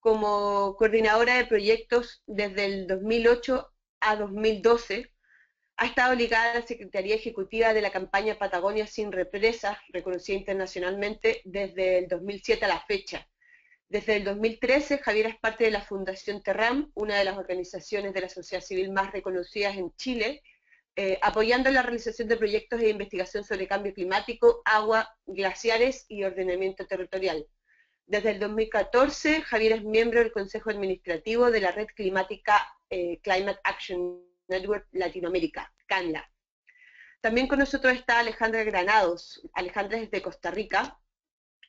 como coordinadora de proyectos desde el 2008 a 2012. Ha estado ligada a la Secretaría Ejecutiva de la campaña Patagonia sin Represas, reconocida internacionalmente desde el 2007 a la fecha. Desde el 2013, Javiera es parte de la Fundación Terram, una de las organizaciones de la sociedad civil más reconocidas en Chile, apoyando la realización de proyectos de investigación sobre cambio climático, agua, glaciares y ordenamiento territorial. Desde el 2014, Javiera es miembro del Consejo Administrativo de la Red Climática Climate Action Network Latinoamérica, CANLA. También con nosotros está Alejandra Granados. Alejandra es de Costa Rica.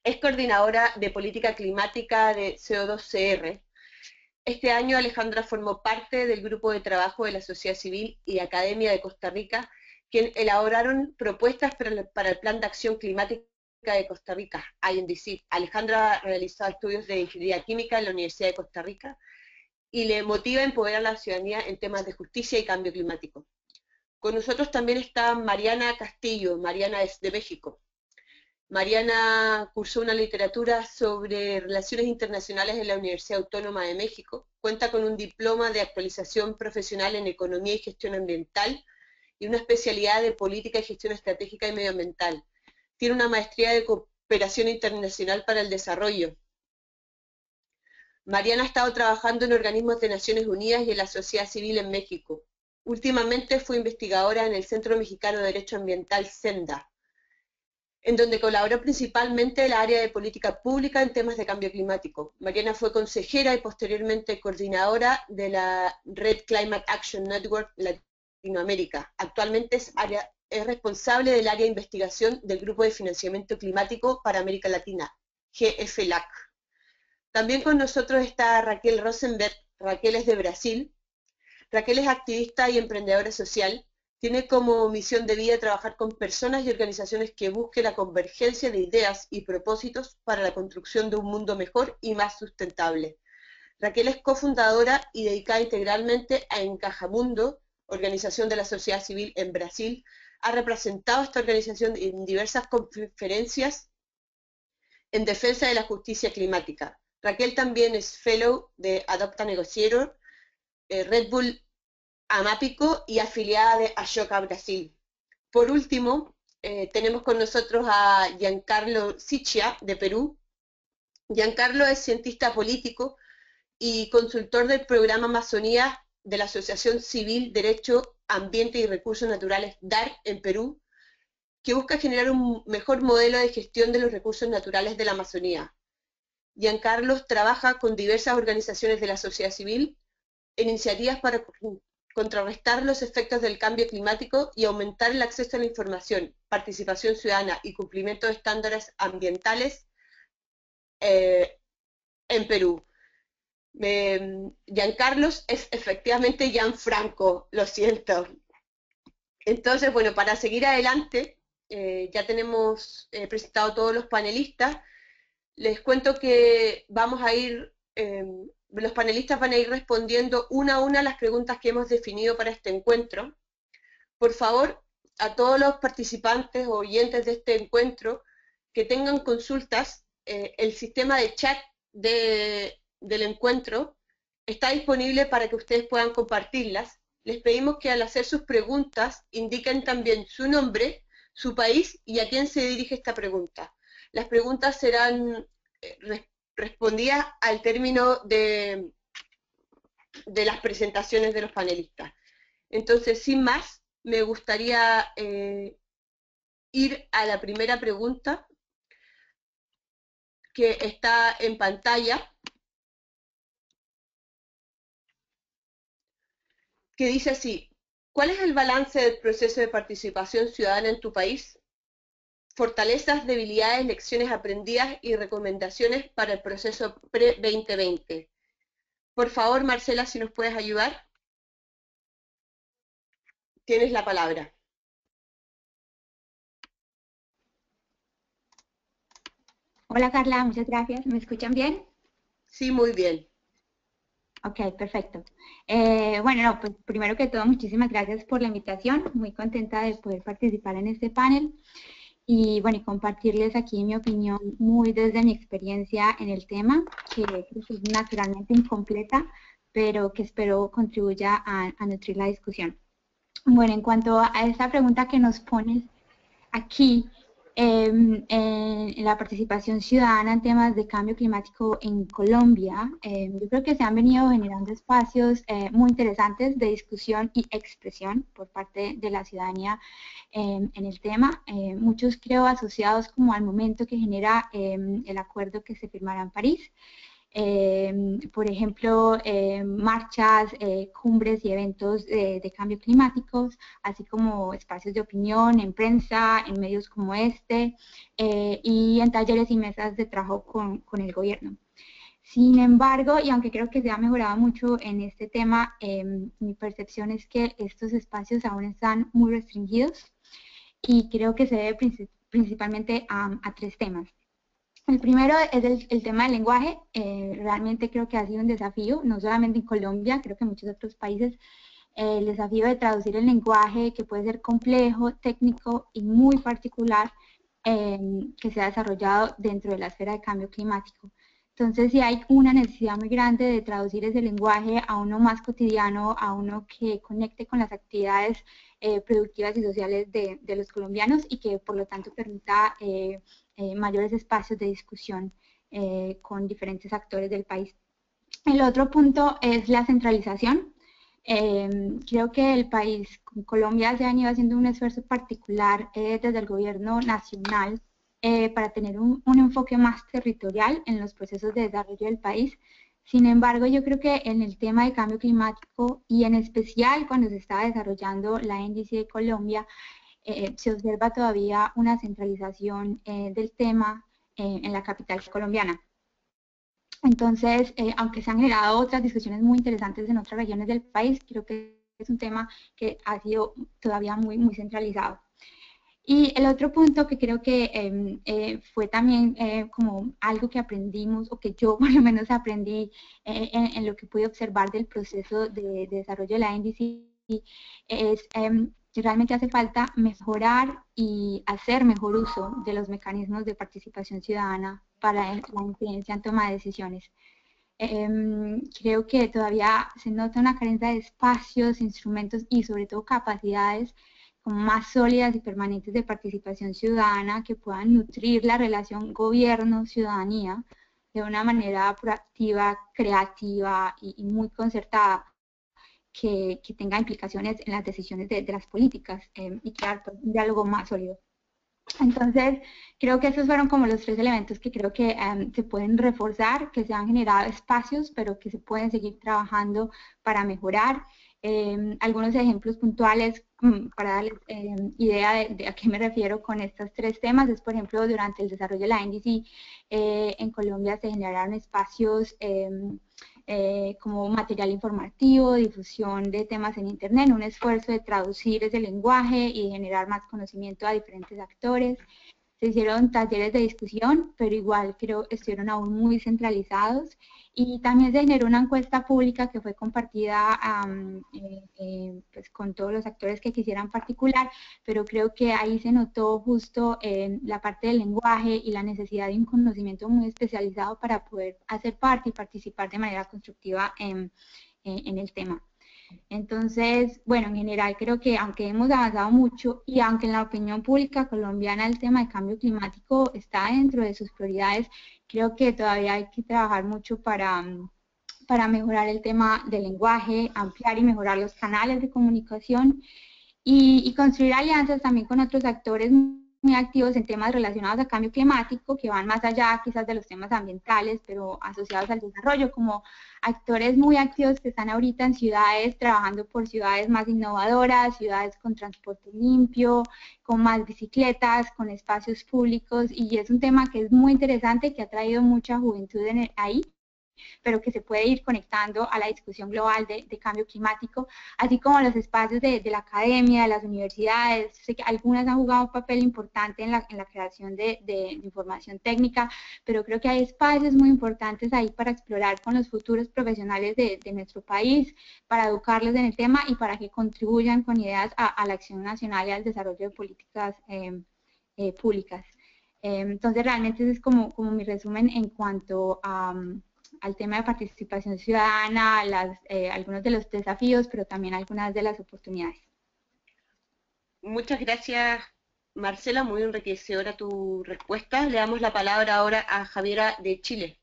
Es coordinadora de política climática de CO2CR. Este año Alejandra formó parte del grupo de trabajo de la sociedad civil y academia de Costa Rica, quien elaboraron propuestas para el Plan de Acción Climática de Costa Rica, INDC. Alejandra ha realizado estudios de ingeniería química en la Universidad de Costa Rica y le motiva a empoderar a la ciudadanía en temas de justicia y cambio climático. Con nosotros también está Mariana Castillo. Mariana es de México. Mariana cursó una literatura sobre relaciones internacionales en la Universidad Autónoma de México, cuenta con un diploma de actualización profesional en economía y gestión ambiental y una especialidad de política y gestión estratégica y medioambiental. Tiene una maestría de cooperación internacional para el desarrollo. Mariana ha estado trabajando en organismos de Naciones Unidas y en la sociedad civil en México. Últimamente fue investigadora en el Centro Mexicano de Derecho Ambiental, CENDA, en donde colaboró principalmente en el área de política pública en temas de cambio climático. Mariana fue consejera y posteriormente coordinadora de la Red Climate Action Network Latinoamérica. Actualmente es responsable del área de investigación del Grupo de Financiamiento Climático para América Latina, GFLAC. También con nosotros está Raquel Rosenberg. Raquel es de Brasil. Raquel es activista y emprendedora social. Tiene como misión de vida trabajar con personas y organizaciones que busquen la convergencia de ideas y propósitos para la construcción de un mundo mejor y más sustentable. Raquel es cofundadora y dedicada integralmente a Encajamundo, organización de la sociedad civil en Brasil. Ha representado a esta organización en diversas conferencias en defensa de la justicia climática. Raquel también es fellow de Adopta Negociator, Red Bull Amápico y afiliada de Ashoka Brasil. Por último, tenemos con nosotros a Giancarlo Siccia, de Perú. Giancarlo es cientista político y consultor del programa Amazonía de la Asociación Civil Derecho, Ambiente y Recursos Naturales, DAR, en Perú, que busca generar un mejor modelo de gestión de los recursos naturales de la Amazonía. Giancarlo trabaja con diversas organizaciones de la sociedad civil en iniciativas para contrarrestar los efectos del cambio climático y aumentar el acceso a la información, participación ciudadana y cumplimiento de estándares ambientales en Perú. Giancarlo es efectivamente Gianfranco, lo siento. Entonces, bueno, para seguir adelante, ya tenemos presentado todos los panelistas. Les cuento que vamos a ir, los panelistas van a ir respondiendo una a una las preguntas que hemos definido para este encuentro. Por favor, a todos los participantes o oyentes de este encuentro que tengan consultas, el sistema de chat del encuentro está disponible para que ustedes puedan compartirlas. Les pedimos que al hacer sus preguntas indiquen también su nombre, su país y a quién se dirige esta pregunta. Las preguntas serán respondidas al término de las presentaciones de los panelistas. Entonces, sin más, me gustaría ir a la primera pregunta que está en pantalla, que dice así: ¿cuál es el balance del proceso de participación ciudadana en tu país? Fortalezas, debilidades, lecciones aprendidas y recomendaciones para el proceso pre-2020. Por favor, Marcela, si nos puedes ayudar. Tienes la palabra. Hola Carla, muchas gracias. ¿Me escuchan bien? Sí, muy bien. Ok, perfecto. Bueno, no, pues primero que todo, muchísimas gracias por la invitación. Muy contenta de poder participar en este panel. y bueno, y compartirles aquí mi opinión muy desde mi experiencia en el tema, que es naturalmente incompleta, pero que espero contribuya a nutrir la discusión. Bueno, en cuanto a esta pregunta que nos pones aquí, en la participación ciudadana en temas de cambio climático en Colombia, yo creo que se han venido generando espacios muy interesantes de discusión y expresión por parte de la ciudadanía en el tema, muchos creo asociados como al momento que genera el acuerdo que se firmará en París. Por ejemplo, marchas, cumbres y eventos de cambio climáticos, así como espacios de opinión en prensa, en medios como este, y en talleres y mesas de trabajo con el gobierno. Sin embargo, y aunque creo que se ha mejorado mucho en este tema, mi percepción es que estos espacios aún están muy restringidos y creo que se debe principalmente a tres temas. El primero es el tema del lenguaje. Realmente creo que ha sido un desafío, no solamente en Colombia, creo que en muchos otros países, el desafío de traducir el lenguaje, que puede ser complejo, técnico y muy particular, que se ha desarrollado dentro de la esfera de cambio climático. Entonces, sí hay una necesidad muy grande de traducir ese lenguaje a uno más cotidiano, a uno que conecte con las actividades productivas y sociales de los colombianos y que, por lo tanto, permita mayores espacios de discusión con diferentes actores del país. El otro punto es la centralización. Creo que el país, Colombia, se ha venido haciendo un esfuerzo particular desde el gobierno nacional para tener un enfoque más territorial en los procesos de desarrollo del país. Sin embargo, yo creo que en el tema de cambio climático y en especial cuando se estaba desarrollando la NDC de Colombia, se observa todavía una centralización del tema en la capital colombiana. Entonces, aunque se han generado otras discusiones muy interesantes en otras regiones del país, creo que es un tema que ha sido todavía muy centralizado. Y el otro punto que creo que fue también como algo que aprendimos, o que yo por lo menos aprendí en lo que pude observar del proceso de desarrollo de la NDC, es que realmente hace falta mejorar y hacer mejor uso de los mecanismos de participación ciudadana para la incidencia en toma de decisiones. Creo que todavía se nota una carencia de espacios, instrumentos y sobre todo capacidades como más sólidas y permanentes de participación ciudadana que puedan nutrir la relación gobierno-ciudadanía de una manera proactiva, creativa y muy concertada, que tenga implicaciones en las decisiones de las políticas y crear pues, un diálogo más sólido. Entonces, creo que esos fueron como los tres elementos que creo que se pueden reforzar, que se han generado espacios, pero que se pueden seguir trabajando para mejorar. Algunos ejemplos puntuales para darles idea de a qué me refiero con estos tres temas es, por ejemplo, durante el desarrollo de la NDC, en Colombia se generaron espacios como material informativo, difusión de temas en Internet, un esfuerzo de traducir ese lenguaje y generar más conocimiento a diferentes actores. Se hicieron talleres de discusión, pero igual creo que estuvieron aún muy centralizados. Y también se generó una encuesta pública que fue compartida pues con todos los actores que quisieran particular, pero creo que ahí se notó justo la parte del lenguaje y la necesidad de un conocimiento muy especializado para poder hacer parte y participar de manera constructiva en el tema. Entonces, bueno, en general creo que aunque hemos avanzado mucho y aunque en la opinión pública colombiana el tema de cambio climático está dentro de sus prioridades, creo que todavía hay que trabajar mucho para mejorar el tema del lenguaje, ampliar y mejorar los canales de comunicación y construir alianzas también con otros actores muy activos en temas relacionados al cambio climático, que van más allá quizás de los temas ambientales, pero asociados al desarrollo, como actores muy activos que están ahorita en ciudades, trabajando por ciudades más innovadoras, ciudades con transporte limpio, con más bicicletas, con espacios públicos, y es un tema que es muy interesante, que ha traído mucha juventud ahí, pero que se puede ir conectando a la discusión global de cambio climático, así como los espacios de la academia, de las universidades. Sé que algunas han jugado un papel importante en la creación de información técnica, pero creo que hay espacios muy importantes ahí para explorar con los futuros profesionales de nuestro país, para educarlos en el tema y para que contribuyan con ideas a la acción nacional y al desarrollo de políticas públicas. Entonces, realmente ese es como mi resumen en cuanto al tema de participación ciudadana, algunos de los desafíos, pero también algunas de las oportunidades. Muchas gracias, Marcela, muy enriquecedora tu respuesta. Le damos la palabra ahora a Javiera de Chile.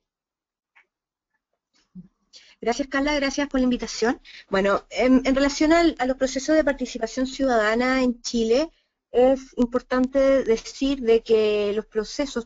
Gracias, Carla, gracias por la invitación. Bueno, en relación a los procesos de participación ciudadana en Chile, es importante decir de que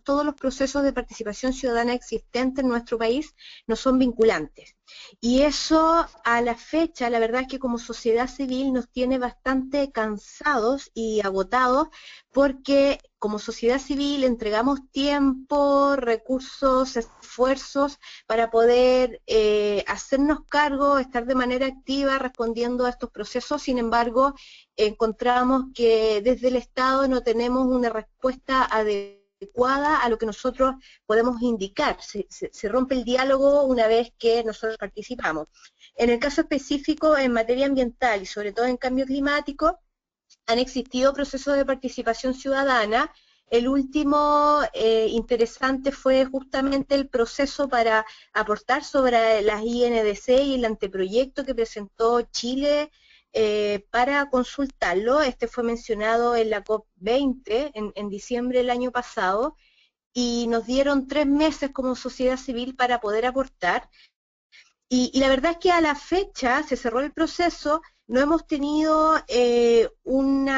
todos los procesos de participación ciudadana existentes en nuestro país no son vinculantes. Y eso a la fecha, la verdad es que como sociedad civil nos tiene bastante cansados y agotados porque como sociedad civil entregamos tiempo, recursos, esfuerzos para poder hacernos cargo, estar de manera activa respondiendo a estos procesos. Sin embargo, encontramos que desde el Estado no tenemos una respuesta adecuada a lo que nosotros podemos indicar. Se rompe el diálogo una vez que nosotros participamos. En el caso específico, en materia ambiental y sobre todo en cambio climático, han existido procesos de participación ciudadana. El último interesante fue justamente el proceso para aportar sobre las INDC y el anteproyecto que presentó Chile para consultarlo. Este fue mencionado en la COP20 en diciembre del año pasado y nos dieron 3 meses como sociedad civil para poder aportar. Y la verdad es que a la fecha se cerró el proceso, no hemos tenido un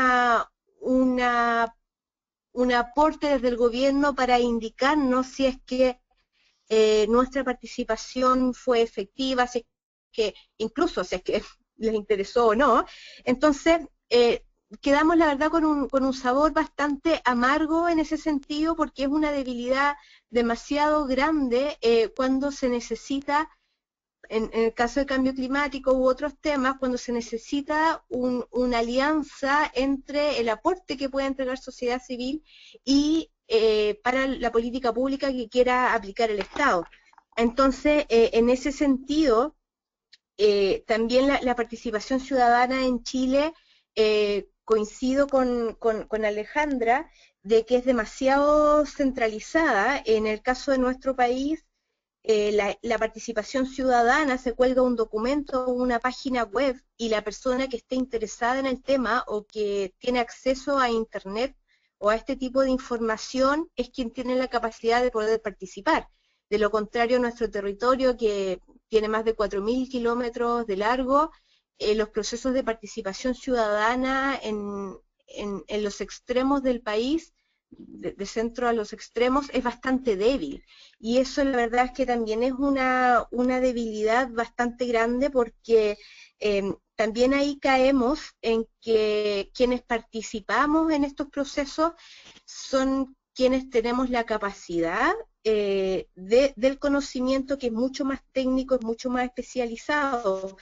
aporte desde el gobierno para indicarnos si es que nuestra participación fue efectiva, si es que incluso si es que les interesó o no. Entonces, quedamos la verdad con un sabor bastante amargo en ese sentido, porque es una debilidad demasiado grande cuando se necesita, en el caso de cambio climático u otros temas, cuando se necesita una alianza entre el aporte que puede entregar sociedad civil y para la política pública que quiera aplicar el Estado. Entonces, en ese sentido, también la participación ciudadana en Chile, coincido con Alejandra, de que es demasiado centralizada. En el caso de nuestro país, la participación ciudadana se cuelga un documento o una página web y la persona que esté interesada en el tema o que tiene acceso a internet o a este tipo de información es quien tiene la capacidad de poder participar. De lo contrario, nuestro territorio, que tiene más de 4.000 kilómetros de largo, los procesos de participación ciudadana en los extremos del país, de centro a los extremos, es bastante débil. Y eso la verdad es que también es una debilidad bastante grande, porque también ahí caemos en que quienes participamos en estos procesos son quienes tenemos la capacidad del conocimiento, que es mucho más técnico, es mucho más especializado.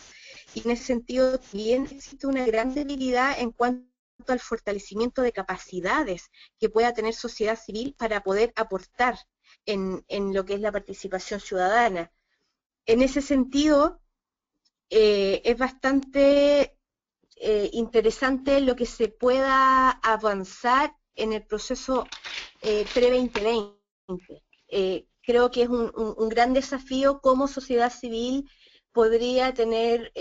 Y en ese sentido también existe una gran debilidad en cuanto al fortalecimiento de capacidades que pueda tener sociedad civil para poder aportar en lo que es la participación ciudadana. En ese sentido, es bastante interesante lo que se pueda avanzar en el proceso pre-2020. Creo que es un gran desafío cómo sociedad civil podría tener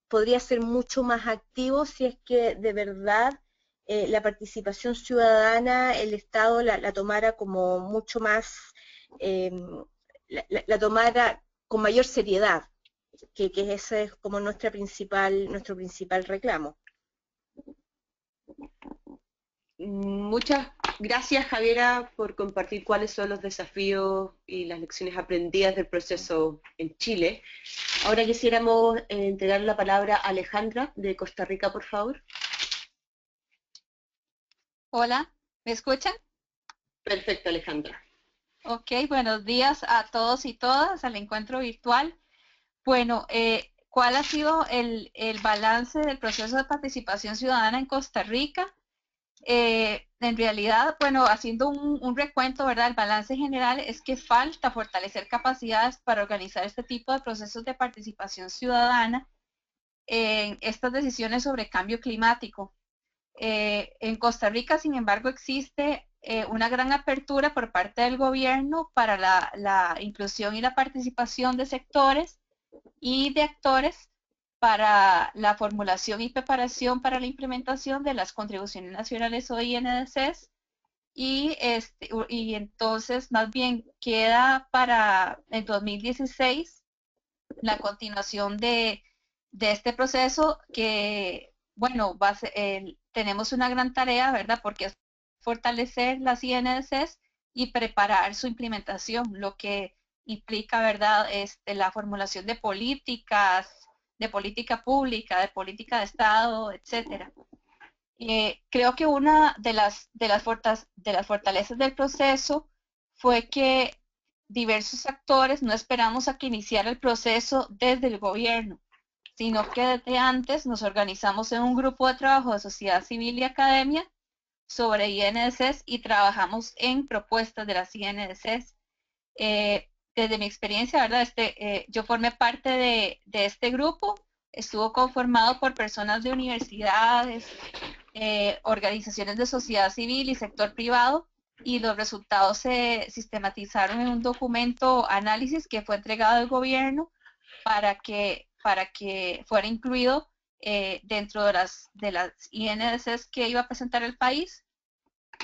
podría ser mucho más activo si es que de verdad la participación ciudadana, el Estado la tomara como mucho más, la tomara con mayor seriedad, que ese es como nuestro principal reclamo. Muchas gracias, Javiera, por compartir cuáles son los desafíos y las lecciones aprendidas del proceso en Chile. Ahora quisiéramos entregar la palabra a Alejandra de Costa Rica, por favor. Hola, ¿me escuchan? Perfecto, Alejandra. Ok, buenos días a todos y todas al encuentro virtual. Bueno, ¿cuál ha sido el balance del proceso de participación ciudadana en Costa Rica? En realidad, bueno, haciendo un recuento, ¿verdad? El balance general es que falta fortalecer capacidades para organizar este tipo de procesos de participación ciudadana en estas decisiones sobre cambio climático. En Costa Rica, sin embargo, existe una gran apertura por parte del gobierno para la inclusión y la participación de sectores y de actores para la formulación y preparación para la implementación de las contribuciones nacionales o INDCs, y entonces más bien queda para el 2016 la continuación de este proceso que, bueno, tenemos una gran tarea, ¿verdad? Porque es fortalecer las INDCs y preparar su implementación, lo que implica, ¿verdad?, la formulación de políticas, de política pública, de política de Estado, etcétera. Creo que una de las fortalezas del proceso fue que diversos actores no esperamos a que iniciara el proceso desde el gobierno, sino que desde antes nos organizamos en un grupo de trabajo de sociedad civil y academia sobre INDCs y trabajamos en propuestas de las INDCs. Desde mi experiencia, ¿verdad? Yo formé parte de este grupo, estuvo conformado por personas de universidades, organizaciones de sociedad civil y sector privado, y los resultados se sistematizaron en un documento análisis que fue entregado al gobierno para que fuera incluido dentro de las INDCs que iba a presentar el país,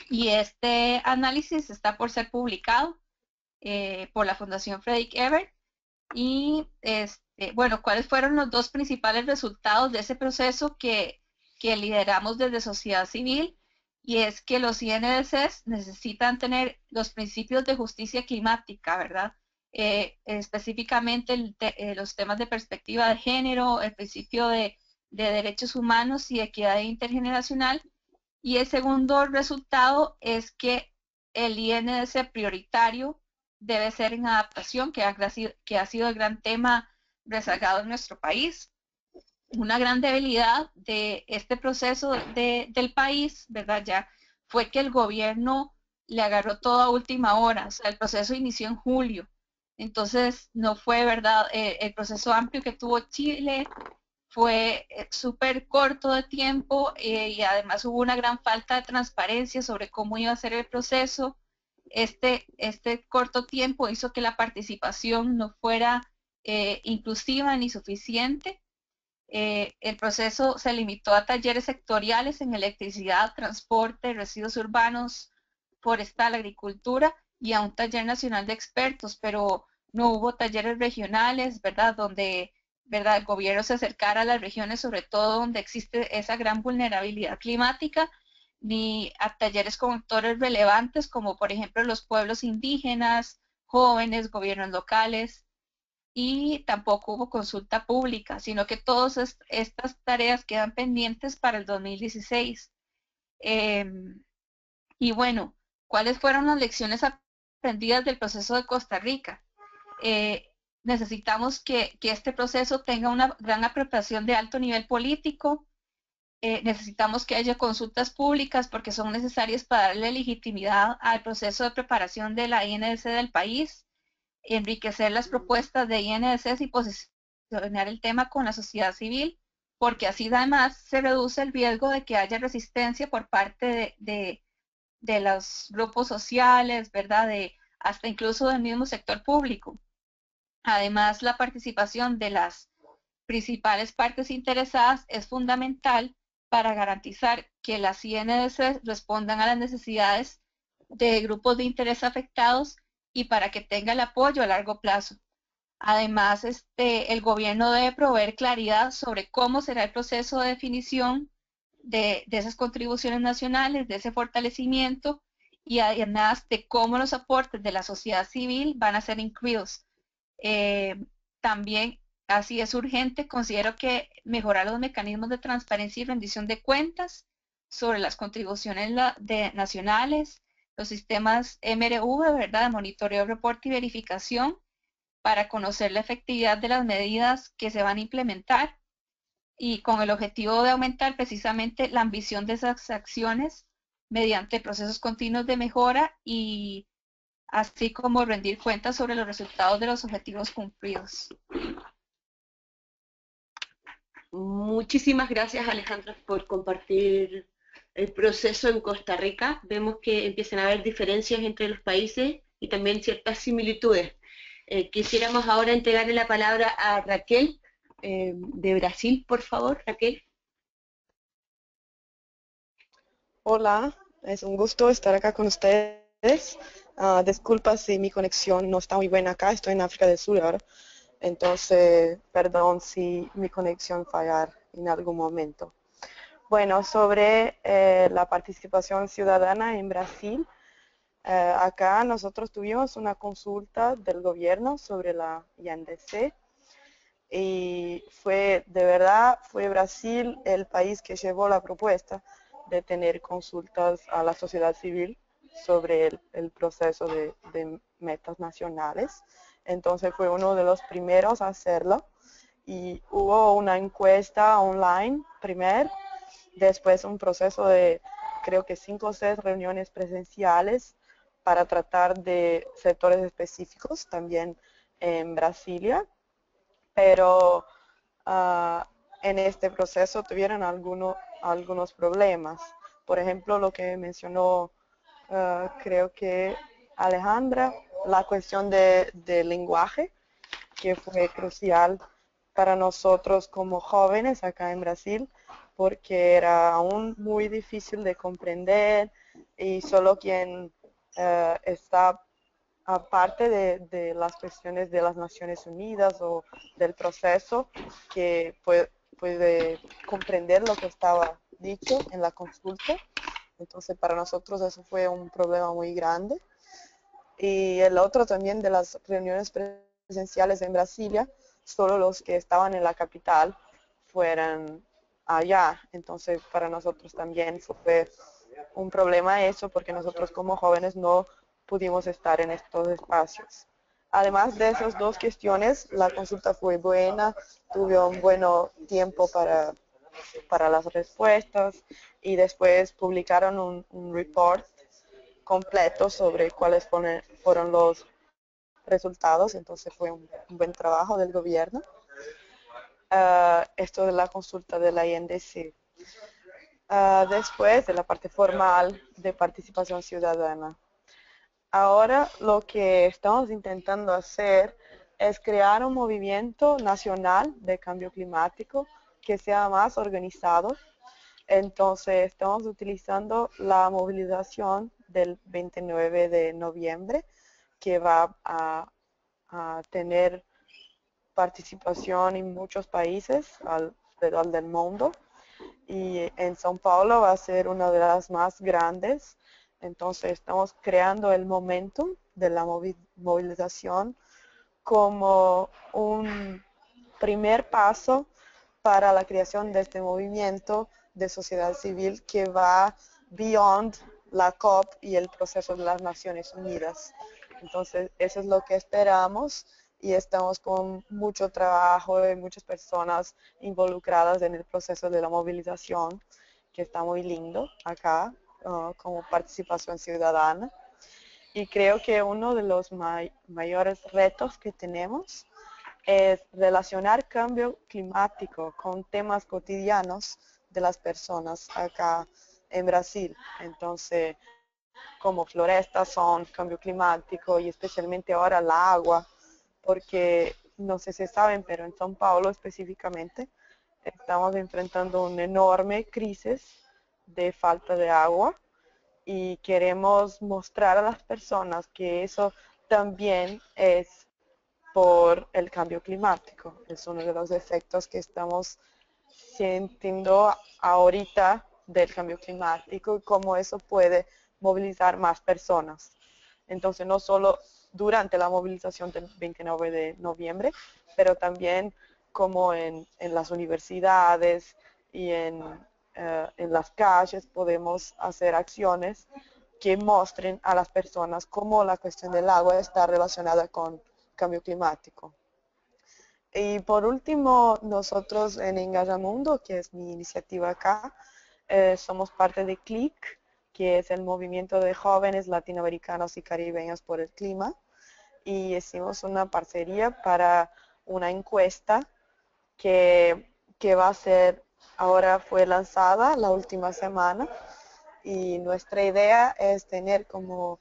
y este análisis está por ser publicado por la Fundación Frederick Ebert. Y bueno, ¿cuáles fueron los dos principales resultados de ese proceso que lideramos desde sociedad civil? Y es que los INDCs necesitan tener los principios de justicia climática, ¿verdad? Específicamente los temas de perspectiva de género, el principio de derechos humanos y equidad intergeneracional. Y el segundo resultado es que el INDC prioritario debe ser en adaptación, que ha sido el gran tema rezagado en nuestro país. Una gran debilidad de este proceso del país, ¿verdad? Ya fue que el gobierno le agarró todo a última hora. O sea, el proceso inició en julio. Entonces, no fue, ¿verdad? El proceso amplio que tuvo Chile fue súper corto de tiempo, y además hubo una gran falta de transparencia sobre cómo iba a ser el proceso. Este corto tiempo hizo que la participación no fuera inclusiva ni suficiente. El proceso se limitó a talleres sectoriales en electricidad, transporte, residuos urbanos, forestal, agricultura, y a un taller nacional de expertos, pero no hubo talleres regionales, ¿verdad?, donde, ¿verdad?, el gobierno se acercara a las regiones, sobre todo donde existe esa gran vulnerabilidad climática, ni a talleres con actores relevantes como por ejemplo los pueblos indígenas, jóvenes, gobiernos locales, y tampoco hubo consulta pública, sino que todas estas tareas quedan pendientes para el 2016. Y bueno, ¿cuáles fueron las lecciones aprendidas del proceso de Costa Rica? Necesitamos que este proceso tenga una gran apropiación de alto nivel político. Necesitamos que haya consultas públicas porque son necesarias para darle legitimidad al proceso de preparación de la INDC del país, enriquecer las propuestas de INDCs y posicionar el tema con la sociedad civil, porque así además se reduce el riesgo de que haya resistencia por parte de los grupos sociales, ¿verdad?, hasta incluso del mismo sector público. Además, la participación de las principales partes interesadas es fundamental para garantizar que las INDC respondan a las necesidades de grupos de interés afectados y para que tenga el apoyo a largo plazo. Además, el gobierno debe proveer claridad sobre cómo será el proceso de definición de esas contribuciones nacionales, de ese fortalecimiento, y además de cómo los aportes de la sociedad civil van a ser incluidos. También, así es urgente, considero que mejorar los mecanismos de transparencia y rendición de cuentas sobre las contribuciones nacionales, los sistemas MRV, ¿verdad?, de monitoreo, reporte y verificación, para conocer la efectividad de las medidas que se van a implementar, y con el objetivo de aumentar precisamente la ambición de esas acciones mediante procesos continuos de mejora, y así como rendir cuentas sobre los resultados de los objetivos cumplidos. Muchísimas gracias, Alejandra, por compartir el proceso en Costa Rica, vemos que empiezan a haber diferencias entre los países y también ciertas similitudes. Quisiéramos ahora entregarle la palabra a Raquel de Brasil, por favor, Raquel. Hola, es un gusto estar acá con ustedes. Disculpa si mi conexión no está muy buena acá, estoy en África del Sur ahora. Entonces, perdón si mi conexión fallar en algún momento. Bueno, sobre la participación ciudadana en Brasil, acá nosotros tuvimos una consulta del gobierno sobre la INDC y de verdad, fue Brasil el país que llevó la propuesta de tener consultas a la sociedad civil sobre el proceso de metas nacionales. Entonces fue uno de los primeros a hacerlo y hubo una encuesta online primero, después un proceso de creo que 5 o 6 reuniones presenciales para tratar de sectores específicos también en Brasilia, pero en este proceso tuvieron algunos problemas. Por ejemplo, lo que mencionó creo que Alejandra, la cuestión de lenguaje, que fue crucial para nosotros como jóvenes acá en Brasil, porque era aún muy difícil de comprender y solo quien está aparte de las cuestiones de las Naciones Unidas o del proceso, que puede comprender lo que estaba dicho en la consulta. Entonces para nosotros eso fue un problema muy grande. Y el otro también de las reuniones presenciales en Brasilia, solo los que estaban en la capital fueran allá. Entonces para nosotros también fue un problema eso, porque nosotros como jóvenes no pudimos estar en estos espacios. Además de esas dos cuestiones, la consulta fue buena, tuve un buen tiempo para las respuestas y después publicaron un report completo sobre cuáles fueron los resultados, entonces fue un buen trabajo del gobierno. Esto de la consulta de la INDC. Después de la parte formal de participación ciudadana. Ahora lo que estamos intentando hacer es crear un movimiento nacional de cambio climático que sea más organizado. Entonces estamos utilizando la movilización del 29 de noviembre, que va a tener participación en muchos países alrededor del mundo. Y en São Paulo va a ser una de las más grandes. Entonces estamos creando el momentum de la movilización como un primer paso para la creación de este movimiento de sociedad civil que va beyond la COP y el proceso de las Naciones Unidas. Entonces eso es lo que esperamos y estamos con mucho trabajo y muchas personas involucradas en el proceso de la movilización, que está muy lindo acá como participación ciudadana. Y creo que uno de los mayores retos que tenemos es relacionar cambio climático con temas cotidianos de las personas acá en Brasil. Entonces, como florestas son cambio climático y especialmente ahora el agua, porque no sé si saben, pero en São Paulo específicamente estamos enfrentando una enorme crisis de falta de agua y queremos mostrar a las personas que eso también es por el cambio climático. Es uno de los efectos que estamos sintiendo ahorita del cambio climático y cómo eso puede movilizar más personas. Entonces, no solo durante la movilización del 29 de noviembre, pero también como en las universidades y en las calles podemos hacer acciones que muestren a las personas cómo la cuestión del agua está relacionada con cambio climático. Y por último, nosotros en Engajamundo, que es mi iniciativa acá, somos parte de CLIC, que es el movimiento de jóvenes latinoamericanos y caribeños por el clima, y hicimos una parcería para una encuesta que va a ser, ahora fue lanzada la última semana, y nuestra idea es tener como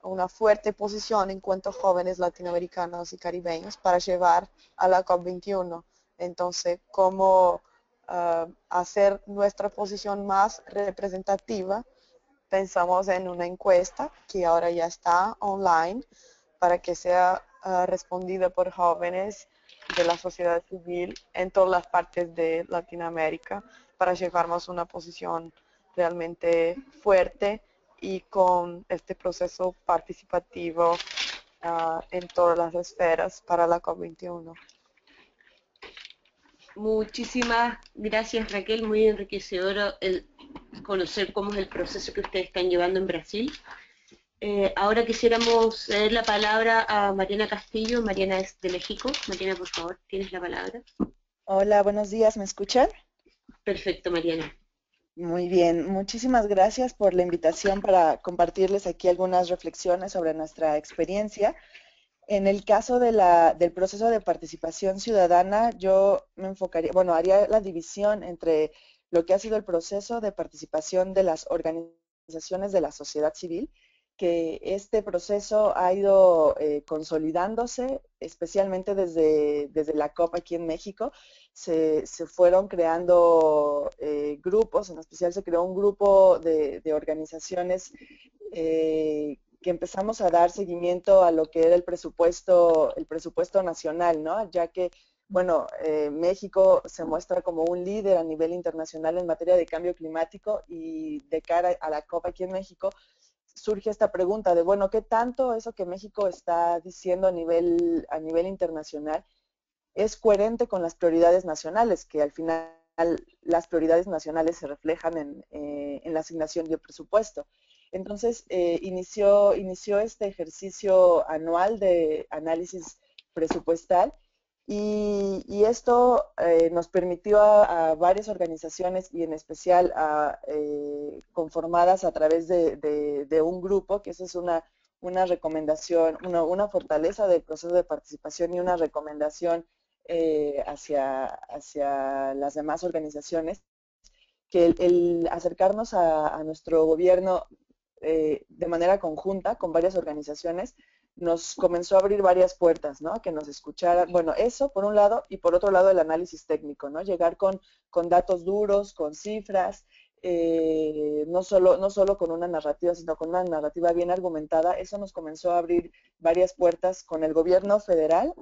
una fuerte posición en cuanto a jóvenes latinoamericanos y caribeños para llevar a la COP21. Entonces, cómo hacer nuestra posición más representativa, pensamos en una encuesta que ahora ya está online para que sea respondida por jóvenes de la sociedad civil en todas las partes de Latinoamérica para llevarnos una posición realmente fuerte y con este proceso participativo en todas las esferas para la COP21. Muchísimas gracias, Raquel, muy enriquecedor el conocer cómo es el proceso que ustedes están llevando en Brasil. Ahora quisiéramos ceder la palabra a Mariana Castillo. Mariana es de México. Mariana, por favor, tienes la palabra. Hola, buenos días, ¿me escuchan? Perfecto, Mariana. Muy bien, muchísimas gracias por la invitación para compartirles aquí algunas reflexiones sobre nuestra experiencia. En el caso del proceso de participación ciudadana, yo me enfocaría, bueno, haría la división entre lo que ha sido el proceso de participación de las organizaciones de la sociedad civil, que este proceso ha ido consolidándose, especialmente desde la COP aquí en México. Se fueron creando grupos, en especial se creó un grupo de organizaciones que empezamos a dar seguimiento a lo que era el presupuesto nacional, ¿no? Ya que, bueno, México se muestra como un líder a nivel internacional en materia de cambio climático y de cara a la COP aquí en México surge esta pregunta de, bueno, ¿qué tanto eso que México está diciendo a nivel internacional es coherente con las prioridades nacionales, que al final las prioridades nacionales se reflejan en la asignación de presupuesto? Entonces, inició este ejercicio anual de análisis presupuestal y esto nos permitió a varias organizaciones y en especial conformadas a través de un grupo, que eso es una recomendación, una fortaleza del proceso de participación y una recomendación hacia las demás organizaciones, que el acercarnos a nuestro gobierno de manera conjunta con varias organizaciones nos comenzó a abrir varias puertas, ¿no? Que nos escucharan, bueno, eso por un lado, y por otro lado el análisis técnico, ¿no? Llegar con datos duros, con cifras, no solo con una narrativa, sino con una narrativa bien argumentada. Eso nos comenzó a abrir varias puertas con el gobierno federal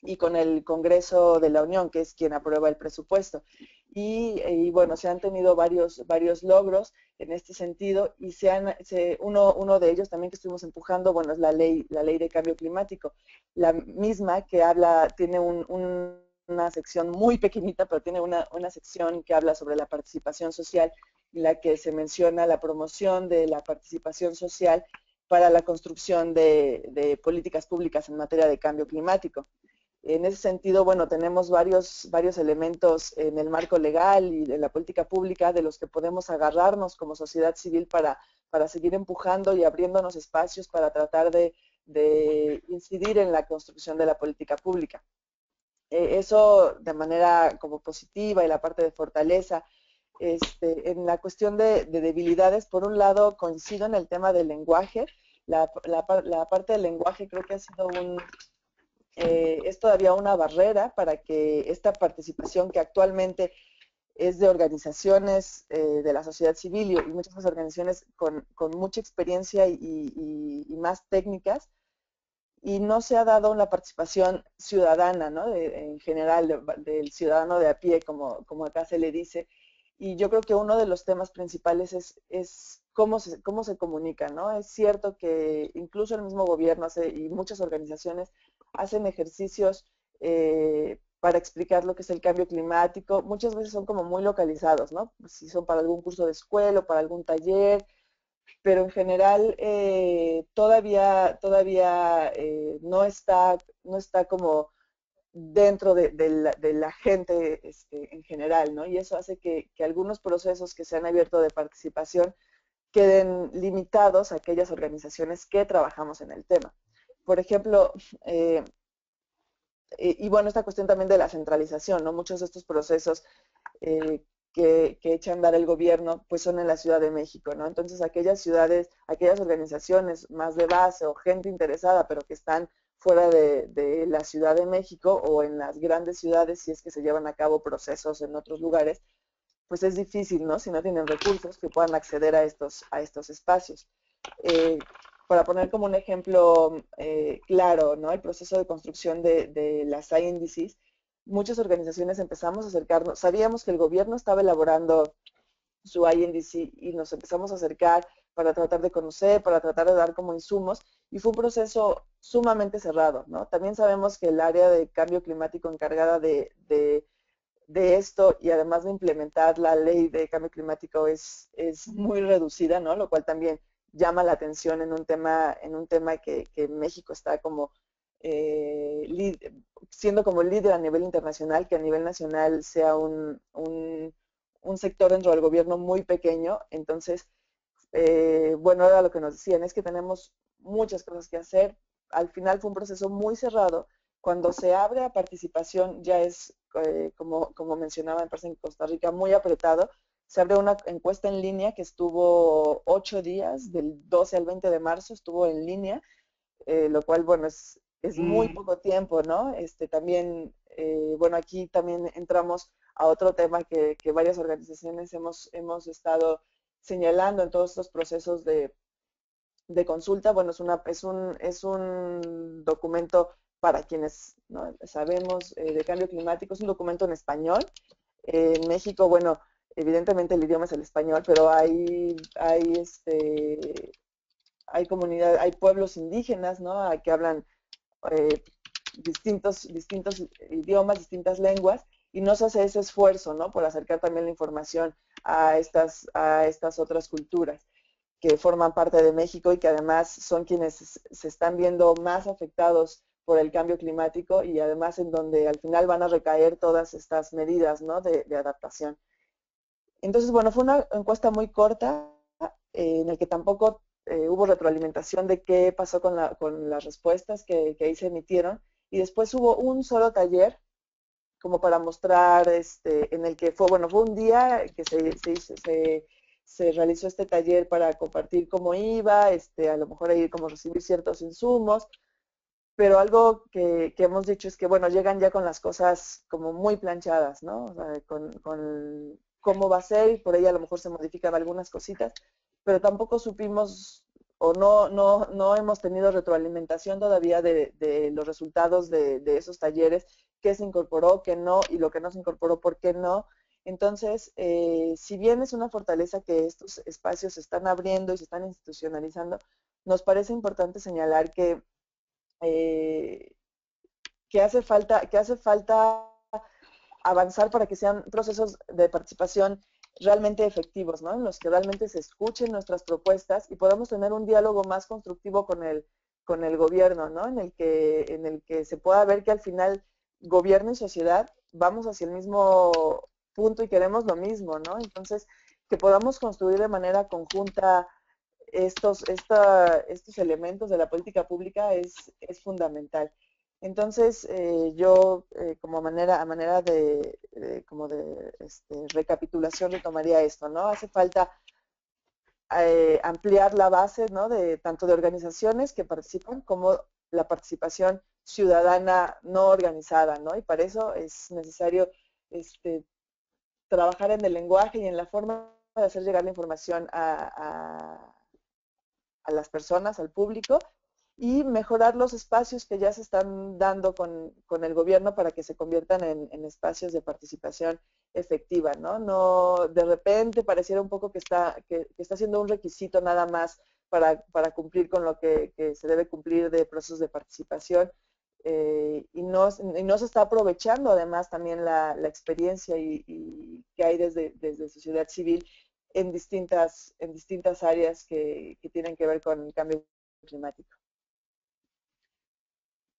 y con el Congreso de la Unión, que es quien aprueba el presupuesto. Y bueno, se han tenido varios logros en este sentido y uno de ellos también que estuvimos empujando, bueno, es la ley de cambio climático, la misma que tiene una sección muy pequeñita, pero tiene una sección que habla sobre la participación social, en la que se menciona la promoción de la participación social para la construcción de políticas públicas en materia de cambio climático. En ese sentido, bueno, tenemos varios elementos en el marco legal y en la política pública de los que podemos agarrarnos como sociedad civil para seguir empujando y abriéndonos espacios para tratar de incidir en la construcción de la política pública. Eso de manera como positiva y la parte de fortaleza. En la cuestión de debilidades, por un lado coincido en el tema del lenguaje. La parte del lenguaje creo que ha sido es todavía una barrera para que esta participación que actualmente es de organizaciones de la sociedad civil y muchas organizaciones con mucha experiencia y más técnicas, y no se ha dado una participación ciudadana, ¿no? En general, del ciudadano de a pie, como acá se le dice. Y yo creo que uno de los temas principales es cómo se comunica, ¿no? Es cierto que incluso el mismo gobierno y muchas organizaciones hacen ejercicios para explicar lo que es el cambio climático. Muchas veces son como muy localizados, ¿no? Si son para algún curso de escuela o para algún taller, pero en general todavía no está como dentro de la gente en general, ¿no? Y eso hace que algunos procesos que se han abierto de participación queden limitados a aquellas organizaciones que trabajamos en el tema. Por ejemplo, y bueno, esta cuestión también de la centralización, ¿no? Muchos de estos procesos que echa a andar el gobierno, pues son en la Ciudad de México, ¿no? Entonces aquellas ciudades, aquellas organizaciones más de base o gente interesada, pero que están fuera de la Ciudad de México o en las grandes ciudades, si es que se llevan a cabo procesos en otros lugares, pues es difícil, ¿no? Si no tienen recursos que puedan acceder a estos espacios. Para poner como un ejemplo claro, ¿no? El proceso de construcción de las INDCs, muchas organizaciones empezamos a acercarnos, sabíamos que el gobierno estaba elaborando su INDC y nos empezamos a acercar para tratar de conocer, para tratar de dar como insumos, y fue un proceso sumamente cerrado, ¿no? También sabemos que el área de cambio climático encargada de esto y además de implementar la ley de cambio climático es muy reducida, ¿no? Lo cual también llama la atención en un tema que México está como siendo como líder a nivel internacional, que a nivel nacional sea un sector dentro del gobierno muy pequeño. Entonces, bueno, era lo que nos decían, es que tenemos muchas cosas que hacer. Al final fue un proceso muy cerrado. Cuando se abre a participación ya es, como mencionaba, me parece en Costa Rica, muy apretado. Se abre una encuesta en línea que estuvo 8 días, del 12 al 20 de marzo estuvo en línea, lo cual, bueno, es muy poco tiempo, ¿no? También, bueno, aquí también entramos a otro tema que varias organizaciones hemos estado señalando en todos estos procesos de consulta. Bueno, es un documento para quienes, ¿no?, sabemos de cambio climático, es un documento en español. En México, bueno, evidentemente el idioma es el español, pero hay comunidades, hay pueblos indígenas, ¿no?, que hablan distintos idiomas, distintas lenguas, y no se hace ese esfuerzo, ¿no?, por acercar también la información a estas otras culturas que forman parte de México y que además son quienes se están viendo más afectados por el cambio climático y además en donde al final van a recaer todas estas medidas, ¿no?, de adaptación. Entonces, bueno, fue una encuesta muy corta en el que tampoco hubo retroalimentación de qué pasó con las respuestas que ahí se emitieron, y después hubo un solo taller como para mostrar, en el que fue un día que se realizó este taller para compartir cómo iba, a lo mejor ahí como recibir ciertos insumos, pero algo que hemos dicho es que, bueno, llegan ya con las cosas como muy planchadas, ¿no? O sea, con cómo va a ser, y por ahí a lo mejor se modifican algunas cositas, pero tampoco supimos o no hemos tenido retroalimentación todavía de los resultados de esos talleres, qué se incorporó, qué no, y lo que no se incorporó, por qué no. Entonces, si bien es una fortaleza que estos espacios se están abriendo y se están institucionalizando, nos parece importante señalar que hace falta avanzar para que sean procesos de participación realmente efectivos, ¿no?, en los que realmente se escuchen nuestras propuestas y podamos tener un diálogo más constructivo con el gobierno, ¿no?, en el que se pueda ver que al final gobierno y sociedad vamos hacia el mismo punto y queremos lo mismo, ¿no? Entonces, que podamos construir de manera conjunta estos elementos de la política pública es fundamental. Entonces, yo como a manera de recapitulación retomaría esto, ¿no? Hace falta ampliar la base, ¿no?, tanto de organizaciones que participan como la participación ciudadana no organizada, ¿no? Y para eso es necesario trabajar en el lenguaje y en la forma de hacer llegar la información a las personas, al público, y mejorar los espacios que ya se están dando con el gobierno para que se conviertan en espacios de participación efectiva, ¿no? No, de repente pareciera un poco que está siendo un requisito nada más para cumplir con lo que se debe cumplir de procesos de participación, y no se está aprovechando además también la experiencia y que hay desde sociedad civil en distintas áreas que tienen que ver con el cambio climático.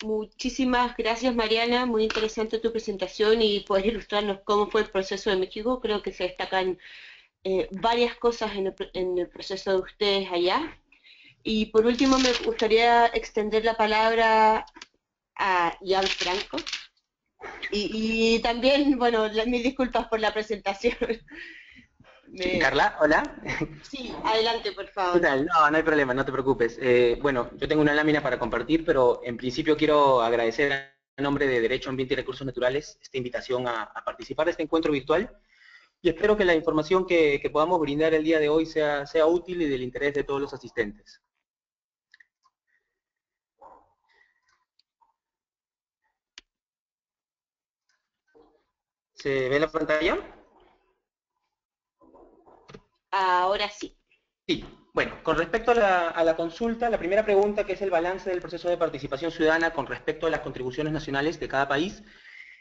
Muchísimas gracias, Mariana, muy interesante tu presentación y poder ilustrarnos cómo fue el proceso de México. Creo que se destacan varias cosas en el proceso de ustedes allá. Y por último me gustaría extender la palabra a Gianfranco. Y también, bueno, mis disculpas por la presentación. Carla, hola. Sí, adelante, por ¿Qué favor. tal? No, no hay problema, no te preocupes. Bueno, yo tengo una lámina para compartir, pero en principio quiero agradecer a nombre de Derecho, Ambiente y Recursos Naturales esta invitación a participar de este encuentro virtual y espero que la información que podamos brindar el día de hoy sea útil y del interés de todos los asistentes. ¿Se ve la pantalla? Ahora sí. Sí, bueno, con respecto a la consulta, la primera pregunta, que es el balance del proceso de participación ciudadana con respecto a las contribuciones nacionales de cada país.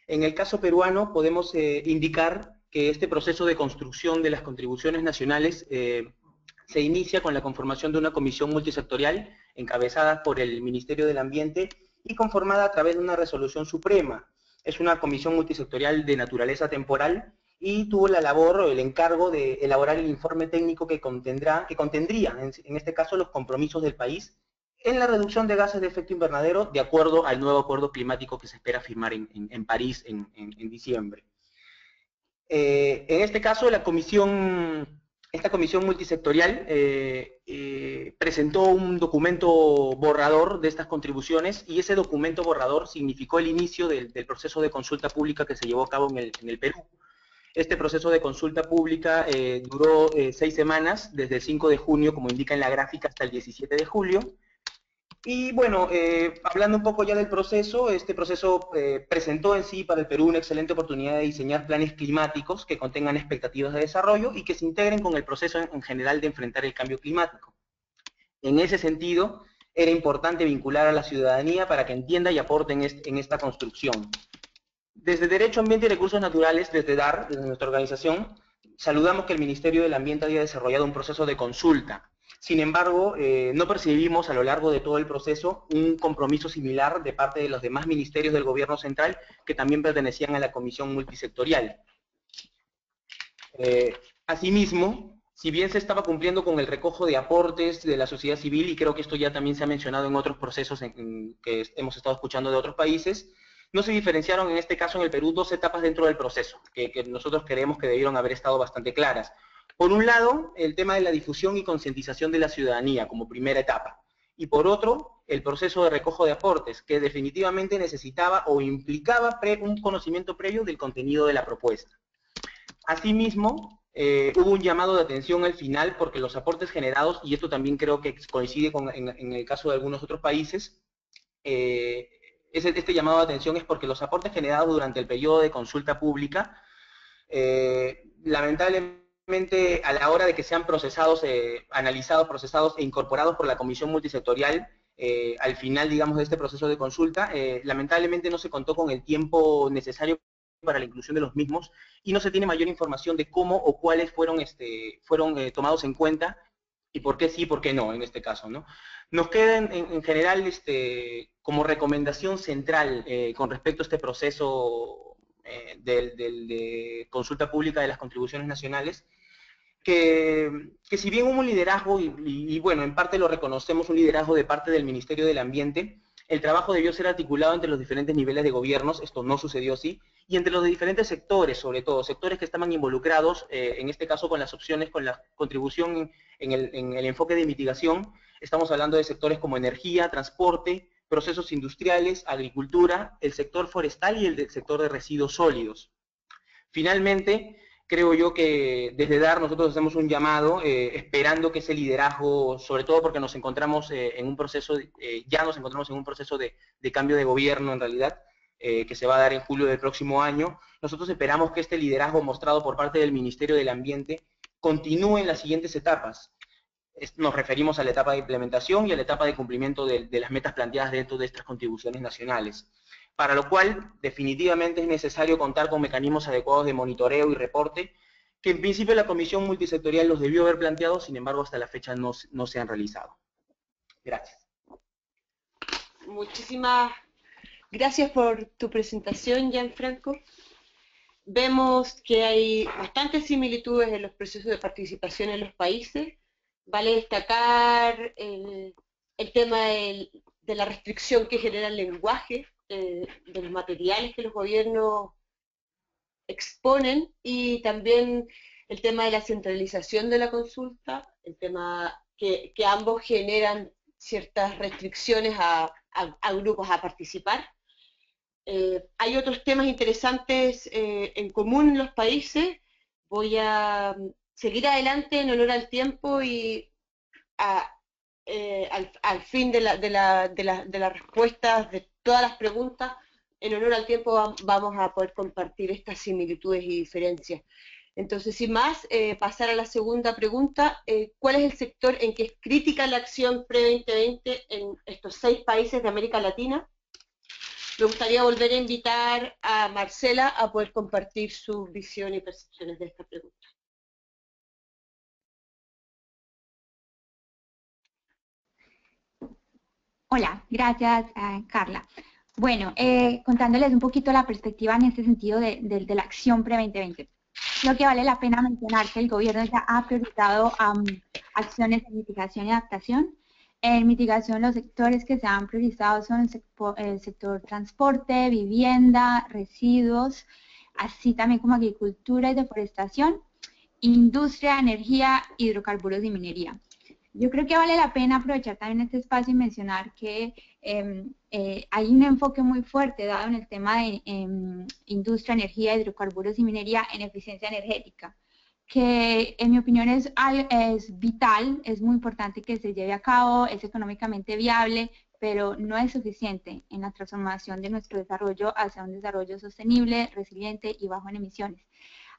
En el caso peruano podemos indicar que este proceso de construcción de las contribuciones nacionales se inicia con la conformación de una comisión multisectorial encabezada por el Ministerio del Ambiente y conformada a través de una resolución suprema. Es una comisión multisectorial de naturaleza temporal y tuvo la labor o el encargo de elaborar el informe técnico que contendría, en este caso, los compromisos del país en la reducción de gases de efecto invernadero de acuerdo al nuevo acuerdo climático que se espera firmar en París en diciembre. En este caso, esta comisión multisectorial presentó un documento borrador de estas contribuciones y ese documento borrador significó el inicio del proceso de consulta pública que se llevó a cabo en el Perú. Este proceso de consulta pública duró 6 semanas, desde el 5 de junio, como indica en la gráfica, hasta el 17 de julio. Y bueno, hablando un poco ya del proceso, este proceso presentó en sí para el Perú una excelente oportunidad de diseñar planes climáticos que contengan expectativas de desarrollo y que se integren con el proceso en general de enfrentar el cambio climático. En ese sentido, era importante vincular a la ciudadanía para que entienda y aporte en esta construcción. Desde Derecho, Ambiente y Recursos Naturales, desde nuestra organización, saludamos que el Ministerio del Ambiente haya desarrollado un proceso de consulta. Sin embargo, no percibimos a lo largo de todo el proceso un compromiso similar de parte de los demás ministerios del gobierno central que también pertenecían a la comisión multisectorial. Asimismo, si bien se estaba cumpliendo con el recojo de aportes de la sociedad civil, y creo que esto ya también se ha mencionado en otros procesos que hemos estado escuchando de otros países, no se diferenciaron en este caso en el Perú dos etapas dentro del proceso, que nosotros creemos que debieron haber estado bastante claras. Por un lado, el tema de la difusión y concientización de la ciudadanía como primera etapa. Y por otro, el proceso de recojo de aportes, que definitivamente necesitaba o implicaba un conocimiento previo del contenido de la propuesta. Asimismo, hubo un llamado de atención al final porque los aportes generados, y esto también creo que coincide en el caso de algunos otros países, este llamado de atención es porque los aportes generados durante el periodo de consulta pública, lamentablemente a la hora de que sean procesados, analizados, procesados e incorporados por la comisión multisectorial, al final, digamos, de este proceso de consulta, lamentablemente no se contó con el tiempo necesario para la inclusión de los mismos y no se tiene mayor información de cómo o cuáles fueron tomados en cuenta y por qué sí y por qué no en este caso, ¿no? Nos queda en general como recomendación central con respecto a este proceso de consulta pública de las contribuciones nacionales, que si bien hubo un liderazgo, y bueno, en parte lo reconocemos, un liderazgo de parte del Ministerio del Ambiente, el trabajo debió ser articulado entre los diferentes niveles de gobiernos, esto no sucedió así, y entre los diferentes sectores, sobre todo, sectores que estaban involucrados, en este caso con las opciones, con la contribución en el enfoque de mitigación. Estamos hablando de sectores como energía, transporte, procesos industriales, agricultura, el sector forestal y el del sector de residuos sólidos. Finalmente, creo yo que desde DAR nosotros hacemos un llamado esperando que ese liderazgo, sobre todo porque nos encontramos en un proceso, ya nos encontramos en un proceso de cambio de gobierno en realidad, que se va a dar en julio del próximo año, nosotros esperamos que este liderazgo mostrado por parte del Ministerio del Ambiente continúe en las siguientes etapas. Nos referimos a la etapa de implementación y a la etapa de cumplimiento de las metas planteadas dentro de estas contribuciones nacionales, para lo cual definitivamente es necesario contar con mecanismos adecuados de monitoreo y reporte, que en principio la Comisión Multisectorial los debió haber planteado, sin embargo hasta la fecha no se han realizado. Gracias. Muchísimas gracias por tu presentación, Gianfranco. Vemos que hay bastantes similitudes en los procesos de participación en los países. Vale destacar el tema de la restricción que genera el lenguaje, de los materiales que los gobiernos exponen, y también el tema de la centralización de la consulta, el tema que ambos generan ciertas restricciones a grupos a participar. Hay otros temas interesantes en común en los países. Voy a seguir adelante en honor al tiempo y al fin de las respuestas de todas las preguntas, en honor al tiempo vamos a poder compartir estas similitudes y diferencias. Entonces, sin más, pasar a la segunda pregunta. ¿Cuál es el sector en que es crítica la acción pre-2020 en estos 6 países de América Latina? Me gustaría volver a invitar a Marcela a poder compartir su visión y percepciones de esta pregunta. Hola, gracias Carla. Bueno, contándoles un poquito la perspectiva en este sentido de la acción pre-2020. Creo que vale la pena mencionar que el gobierno ya ha priorizado acciones de mitigación y adaptación. En mitigación, los sectores que se han priorizado son el sector transporte, vivienda, residuos, así también como agricultura y deforestación, industria, energía, hidrocarburos y minería. Yo creo que vale la pena aprovechar también este espacio y mencionar que hay un enfoque muy fuerte dado en el tema de industria, energía, hidrocarburos y minería en eficiencia energética, que en mi opinión es vital, es muy importante que se lleve a cabo, es económicamente viable, pero no es suficiente en la transformación de nuestro desarrollo hacia un desarrollo sostenible, resiliente y bajo en emisiones.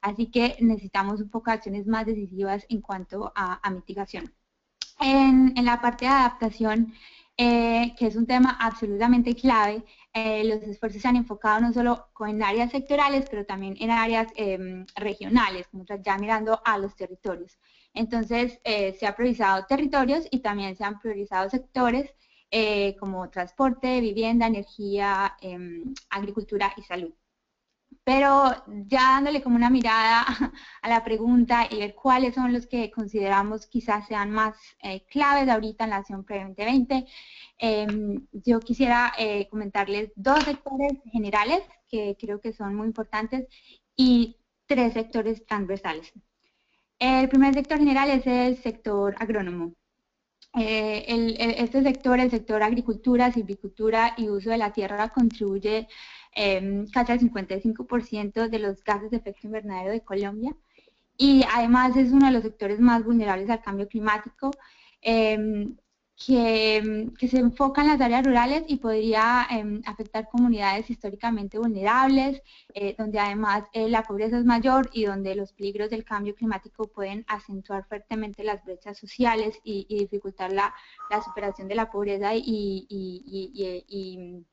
Así que necesitamos un poco de acciones más decisivas en cuanto a mitigación. En la parte de adaptación, que es un tema absolutamente clave, los esfuerzos se han enfocado no solo en áreas sectorales, pero también en áreas regionales, como ya mirando a los territorios. Entonces, se han priorizado territorios y también se han priorizado sectores como transporte, vivienda, energía, agricultura y salud. Pero ya dándole como una mirada a la pregunta y ver cuáles son los que consideramos quizás sean más claves ahorita en la acción pre-2020, yo quisiera comentarles 2 sectores generales que creo que son muy importantes y 3 sectores transversales. El primer sector general es el sector agrónomo. Este sector, el sector agricultura, silvicultura y uso de la tierra, contribuye casi al 55% de los gases de efecto invernadero de Colombia, y además es uno de los sectores más vulnerables al cambio climático, que se enfoca en las áreas rurales y podría afectar comunidades históricamente vulnerables, donde además la pobreza es mayor y donde los peligros del cambio climático pueden acentuar fuertemente las brechas sociales y dificultar la superación de la pobreza y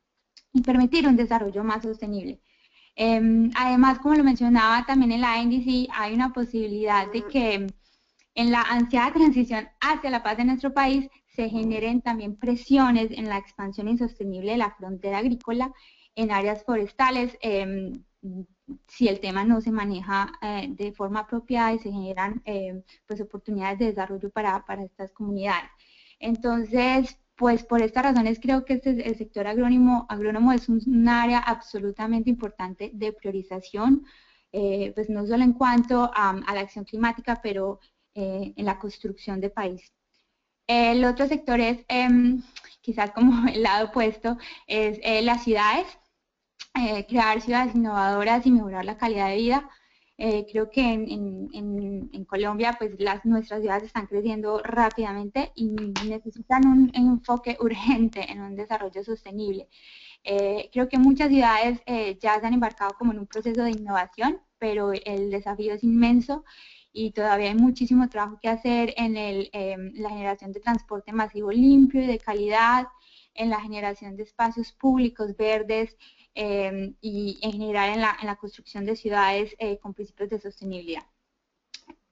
permitir un desarrollo más sostenible. Además, como lo mencionaba también en la NDC, hay una posibilidad de que en la ansiada transición hacia la paz de nuestro país se generen también presiones en la expansión insostenible de la frontera agrícola en áreas forestales, si el tema no se maneja de forma apropiada y se generan pues oportunidades de desarrollo para estas comunidades. Entonces, pues por estas razones creo que el sector agrónomo es un área absolutamente importante de priorización, pues no solo en cuanto a la acción climática, pero en la construcción de país. El otro sector es, quizás como el lado opuesto, es las ciudades, crear ciudades innovadoras y mejorar la calidad de vida. Creo que en Colombia pues nuestras ciudades están creciendo rápidamente y necesitan un enfoque urgente en un desarrollo sostenible. Creo que muchas ciudades ya se han embarcado como en un proceso de innovación, pero el desafío es inmenso y todavía hay muchísimo trabajo que hacer en la generación de transporte masivo limpio y de calidad, en la generación de espacios públicos verdes, y en general en la construcción de ciudades con principios de sostenibilidad.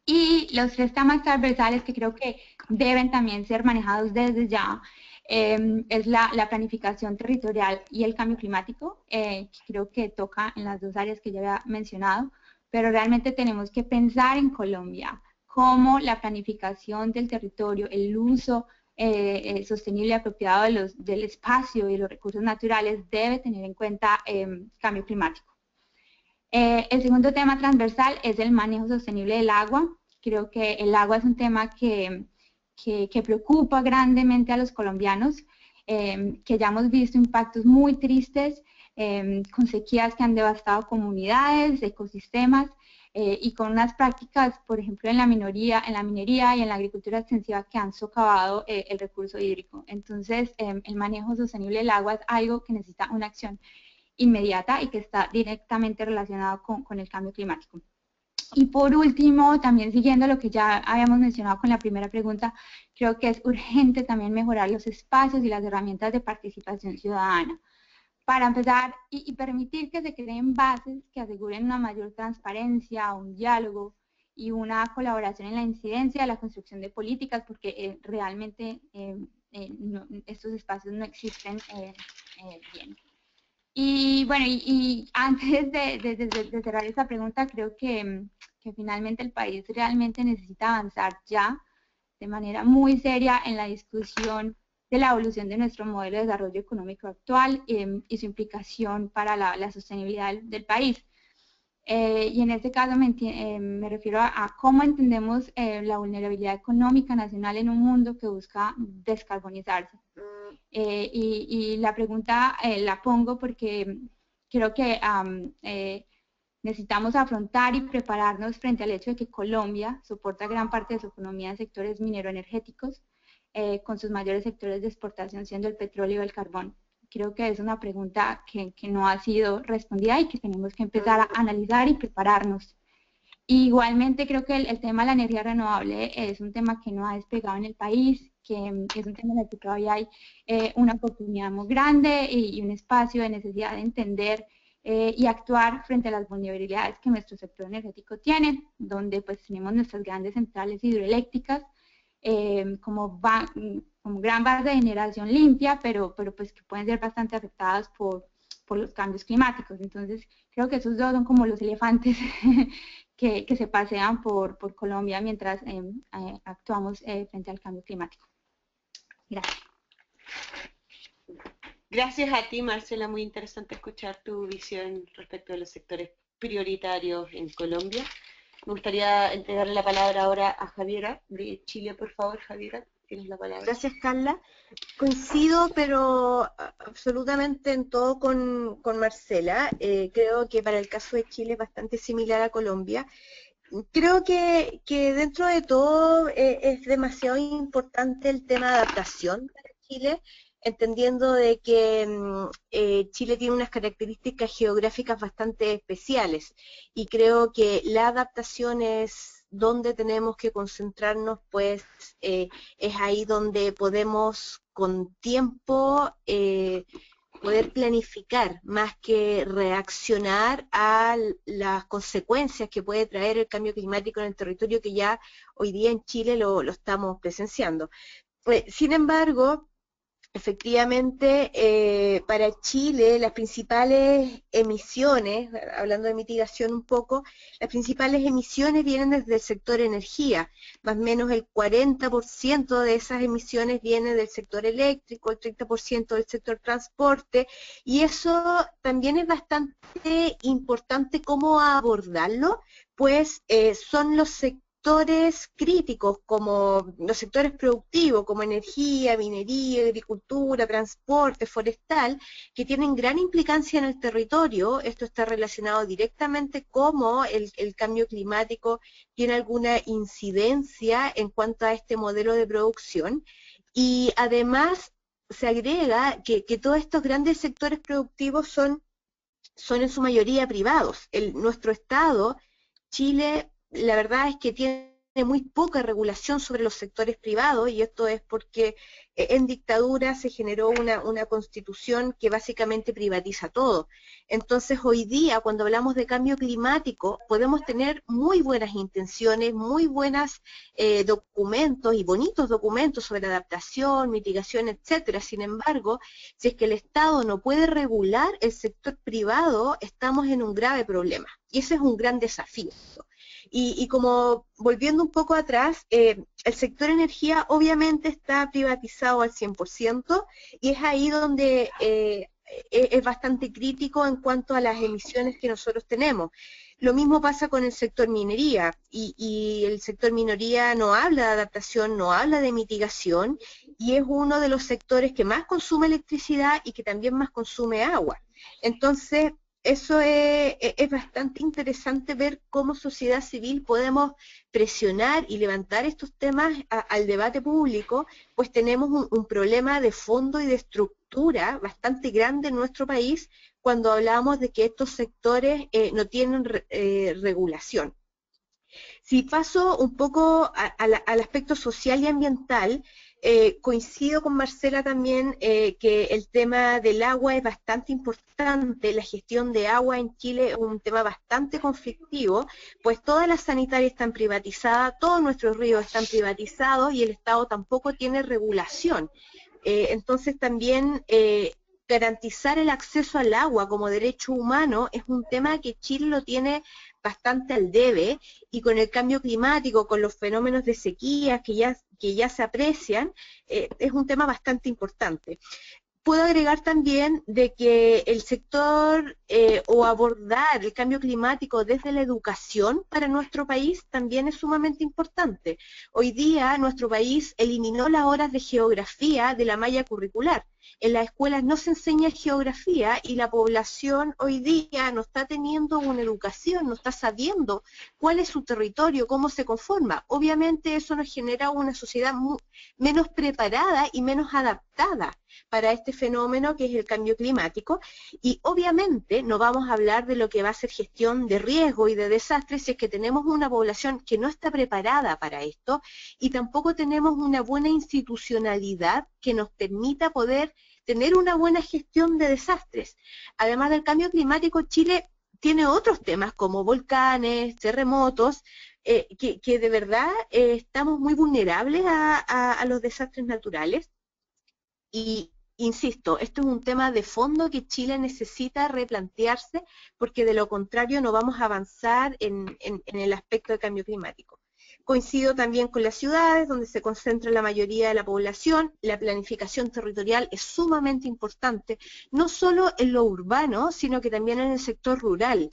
Y los 3 temas transversales que creo que deben también ser manejados desde ya es la planificación territorial y el cambio climático, que creo que toca en las 2 áreas que ya había mencionado, pero realmente tenemos que pensar en Colombia cómo la planificación del territorio, el uso sostenible y apropiado del espacio y los recursos naturales debe tener en cuenta cambio climático. El segundo tema transversal es el manejo sostenible del agua. Creo que el agua es un tema que preocupa grandemente a los colombianos, que ya hemos visto impactos muy tristes con sequías que han devastado comunidades, ecosistemas, y con unas prácticas, por ejemplo, en la minería y en la agricultura extensiva que han socavado el recurso hídrico. Entonces, el manejo sostenible del agua es algo que necesita una acción inmediata y que está directamente relacionado con el cambio climático. Y por último, también siguiendo lo que ya habíamos mencionado con la primera pregunta, creo que es urgente también mejorar los espacios y las herramientas de participación ciudadana para empezar y permitir que se creen bases que aseguren una mayor transparencia, un diálogo y una colaboración en la incidencia de la construcción de políticas, porque realmente estos espacios no existen bien. Y bueno, y antes de cerrar esta pregunta, creo que finalmente el país realmente necesita avanzar ya de manera muy seria en la discusión de la evolución de nuestro modelo de desarrollo económico actual y su implicación para la sostenibilidad del país. Y en este caso me refiero a cómo entendemos la vulnerabilidad económica nacional en un mundo que busca descarbonizarse. Y la pregunta la pongo porque creo que necesitamos afrontar y prepararnos frente al hecho de que Colombia soporta gran parte de su economía en sectores mineroenergéticos, con sus mayores sectores de exportación siendo el petróleo y el carbón. Creo que es una pregunta que no ha sido respondida y que tenemos que empezar a analizar y prepararnos. Igualmente creo que el tema de la energía renovable es un tema que no ha despegado en el país, que es un tema en el que todavía hay una oportunidad muy grande y un espacio de necesidad de entender y actuar frente a las vulnerabilidades que nuestro sector energético tiene, donde pues tenemos nuestras grandes centrales hidroeléctricas como gran base de generación limpia, pero pues que pueden ser bastante afectadas por los cambios climáticos. Entonces creo que esos dos son como los elefantes que se pasean por Colombia mientras actuamos frente al cambio climático. Gracias. Gracias a ti, Marcela. Muy interesante escuchar tu visión respecto a los sectores prioritarios en Colombia. Me gustaría entregarle la palabra ahora a Javiera de Chile, por favor. Javiera, tienes la palabra. Gracias, Carla. Coincido, pero absolutamente en todo con Marcela. Creo que para el caso de Chile es bastante similar a Colombia. Creo que dentro de todo es demasiado importante el tema de adaptación para Chile, entendiendo de que Chile tiene unas características geográficas bastante especiales y creo que la adaptación es donde tenemos que concentrarnos, pues es ahí donde podemos con tiempo poder planificar más que reaccionar a las consecuencias que puede traer el cambio climático en el territorio que ya hoy día en Chile lo estamos presenciando. Sin embargo, efectivamente, para Chile las principales emisiones, hablando de mitigación un poco, las principales emisiones vienen desde el sector energía, más o menos el 40% de esas emisiones vienen del sector eléctrico, el 30% del sector transporte, y eso también es bastante importante cómo abordarlo, pues son los sectores críticos, como los sectores productivos, como energía, minería, agricultura, transporte, forestal, que tienen gran implicancia en el territorio. Esto está relacionado directamente cómo el cambio climático tiene alguna incidencia en cuanto a este modelo de producción. Y además se agrega que todos estos grandes sectores productivos son en su mayoría privados. Nuestro Estado, Chile, la verdad es que tiene muy poca regulación sobre los sectores privados, y esto es porque en dictadura se generó una constitución que básicamente privatiza todo. Entonces hoy día, cuando hablamos de cambio climático, podemos tener muy buenas intenciones, muy buenos documentos y bonitos documentos sobre adaptación, mitigación, etcétera. Sin embargo, si es que el Estado no puede regular el sector privado, estamos en un grave problema, y ese es un gran desafío. Y como volviendo un poco atrás, el sector energía obviamente está privatizado al 100% y es ahí donde es bastante crítico en cuanto a las emisiones que nosotros tenemos. Lo mismo pasa con el sector minería y el sector minería no habla de adaptación, no habla de mitigación y es uno de los sectores que más consume electricidad y que también más consume agua. Entonces, eso es bastante interesante ver cómo sociedad civil podemos presionar y levantar estos temas al debate público, pues tenemos un problema de fondo y de estructura bastante grande en nuestro país cuando hablamos de que estos sectores no tienen regulación. Si paso un poco al aspecto social y ambiental, coincido con Marcela también que el tema del agua es bastante importante. La gestión de agua en Chile es un tema bastante conflictivo, pues todas las sanitarias están privatizadas, todos nuestros ríos están privatizados y el Estado tampoco tiene regulación. Entonces también garantizar el acceso al agua como derecho humano es un tema que Chile lo tiene bastante al debe, y con el cambio climático, con los fenómenos de sequía que ya se aprecian, es un tema bastante importante. Puedo agregar también de que el sector o abordar el cambio climático desde la educación para nuestro país también es sumamente importante. Hoy día nuestro país eliminó las horas de geografía de la malla curricular. En las escuelas no se enseña geografía y la población hoy día no está teniendo una educación, no está sabiendo cuál es su territorio, cómo se conforma. Obviamente eso nos genera una sociedad menos preparada y menos adaptada para este fenómeno que es el cambio climático, y obviamente no vamos a hablar de lo que va a ser gestión de riesgo y de desastres si es que tenemos una población que no está preparada para esto y tampoco tenemos una buena institucionalidad que nos permita poder tener una buena gestión de desastres. Además del cambio climático, Chile tiene otros temas como volcanes, terremotos, que de verdad estamos muy vulnerables a los desastres naturales. Y insisto, esto es un tema de fondo que Chile necesita replantearse, porque de lo contrario no vamos a avanzar en el aspecto de cambio climático. Coincido también con las ciudades, donde se concentra la mayoría de la población. La planificación territorial es sumamente importante, no solo en lo urbano, sino que también en el sector rural.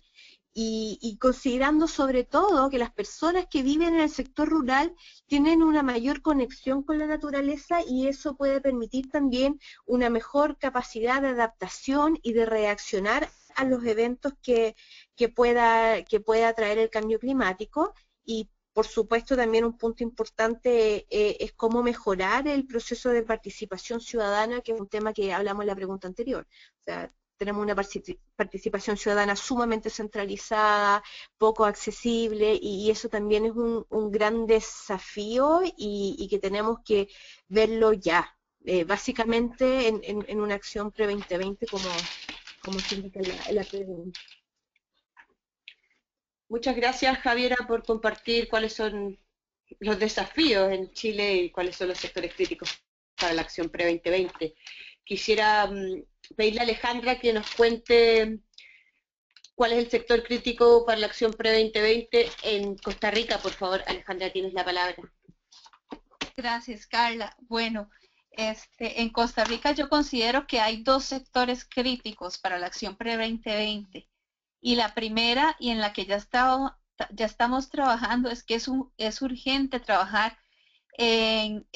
Y considerando sobre todo que las personas que viven en el sector rural tienen una mayor conexión con la naturaleza, y eso puede permitir también una mejor capacidad de adaptación y de reaccionar a los eventos que pueda traer el cambio climático. Y por supuesto también un punto importante es cómo mejorar el proceso de participación ciudadana, que es un tema que hablamos en la pregunta anterior. O sea, tenemos una participación ciudadana sumamente centralizada, poco accesible, y eso también es un gran desafío y que tenemos que verlo ya, básicamente en una acción pre-2020 como se indica en la pregunta. Muchas gracias, Javiera, por compartir cuáles son los desafíos en Chile y cuáles son los sectores críticos para la acción pre-2020. Quisiera pedirle a Alejandra que nos cuente cuál es el sector crítico para la acción pre-2020 en Costa Rica. Por favor, Alejandra, tienes la palabra. Gracias, Carla. Bueno, en Costa Rica yo considero que hay dos sectores críticos para la acción pre-2020. Y la primera, y en la que ya estamos trabajando, es que es urgente trabajar en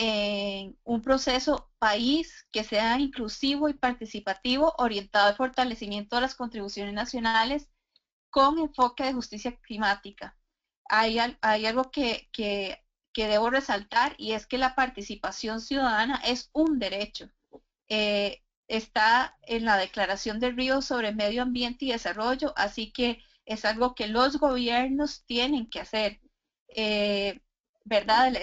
un proceso país que sea inclusivo y participativo, orientado al fortalecimiento de las contribuciones nacionales con enfoque de justicia climática. Hay algo que debo resaltar, y es que la participación ciudadana es un derecho. Está en la Declaración de Río sobre Medio Ambiente y Desarrollo, así que es algo que los gobiernos tienen que hacer. ¿Verdad?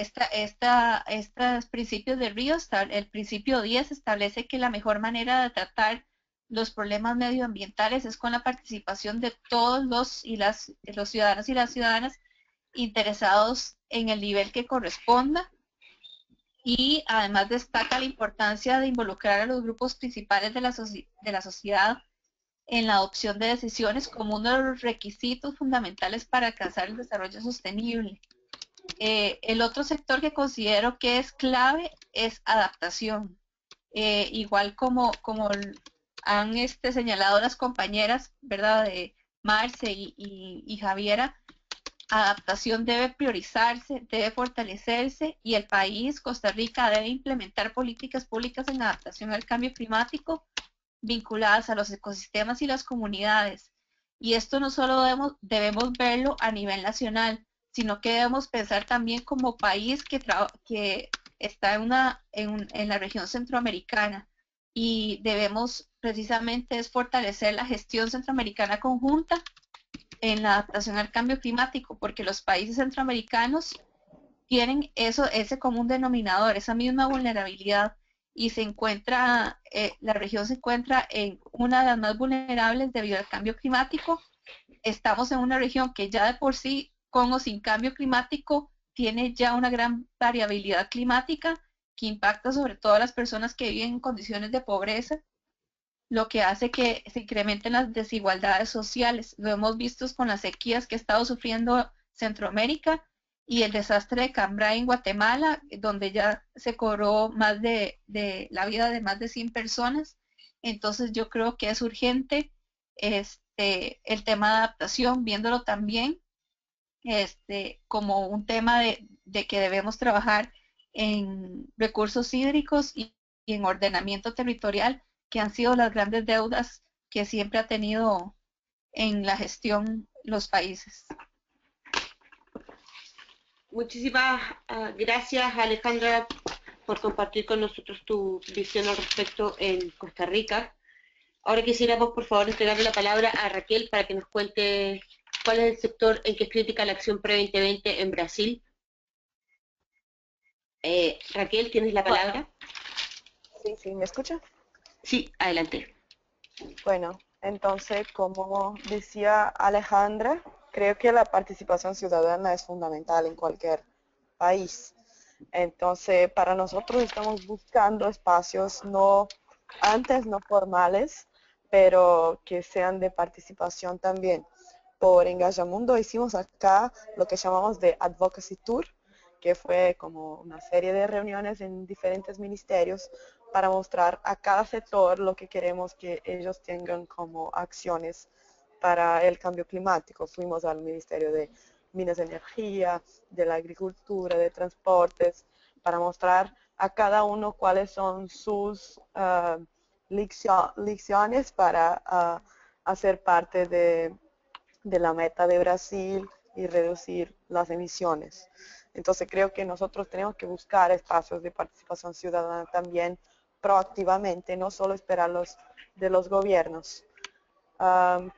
Estos principios de Río, el principio 10 establece que la mejor manera de tratar los problemas medioambientales es con la participación de todos los ciudadanos y las ciudadanas interesados en el nivel que corresponda. Y además destaca la importancia de involucrar a los grupos principales de la sociedad en la adopción de decisiones como uno de los requisitos fundamentales para alcanzar el desarrollo sostenible. El otro sector que considero que es clave es adaptación. Igual como han señalado las compañeras, ¿verdad?, de Marce y Javiera, adaptación debe priorizarse, debe fortalecerse y el país, Costa Rica, debe implementar políticas públicas en adaptación al cambio climático vinculadas a los ecosistemas y las comunidades. Y esto no solo debemos verlo a nivel nacional, sino que debemos pensar también como país que está en la región centroamericana, y debemos precisamente fortalecer la gestión centroamericana conjunta en la adaptación al cambio climático, porque los países centroamericanos tienen ese común denominador, esa misma vulnerabilidad, y la región se encuentra en una de las más vulnerables debido al cambio climático. Estamos en una región que ya de por sí, con o sin cambio climático, tiene ya una gran variabilidad climática que impacta sobre todo a las personas que viven en condiciones de pobreza, lo que hace que se incrementen las desigualdades sociales. Lo hemos visto con las sequías que ha estado sufriendo Centroamérica y el desastre de Cambrai en Guatemala, donde ya se cobró más de la vida de más de 100 personas. Entonces yo creo que es urgente el tema de adaptación, viéndolo también como un tema de que debemos trabajar en recursos hídricos y en ordenamiento territorial, que han sido las grandes deudas que siempre ha tenido en la gestión los países. Muchísimas gracias, Alejandra, por compartir con nosotros tu visión al respecto en Costa Rica. Ahora quisiéramos, por favor, entregarle la palabra a Raquel para que nos cuente cuál es el sector en que es crítica la acción pre-2020 en Brasil. Raquel, ¿tienes la palabra? Sí, ¿me escucha? Sí, adelante. Bueno, entonces, como decía Alejandra, creo que la participación ciudadana es fundamental en cualquier país. Entonces, para nosotros estamos buscando espacios no formales, pero que sean de participación también. Por Engajamundo hicimos acá lo que llamamos de Advocacy Tour, que fue como una serie de reuniones en diferentes ministerios para mostrar a cada sector lo que queremos que ellos tengan como acciones para el cambio climático. Fuimos al Ministerio de Minas de Energía, de la Agricultura, de Transportes, para mostrar a cada uno cuáles son sus lecciones para hacer parte de la meta de Brasil y reducir las emisiones. Entonces creo que nosotros tenemos que buscar espacios de participación ciudadana también proactivamente, no solo esperarlos de los gobiernos.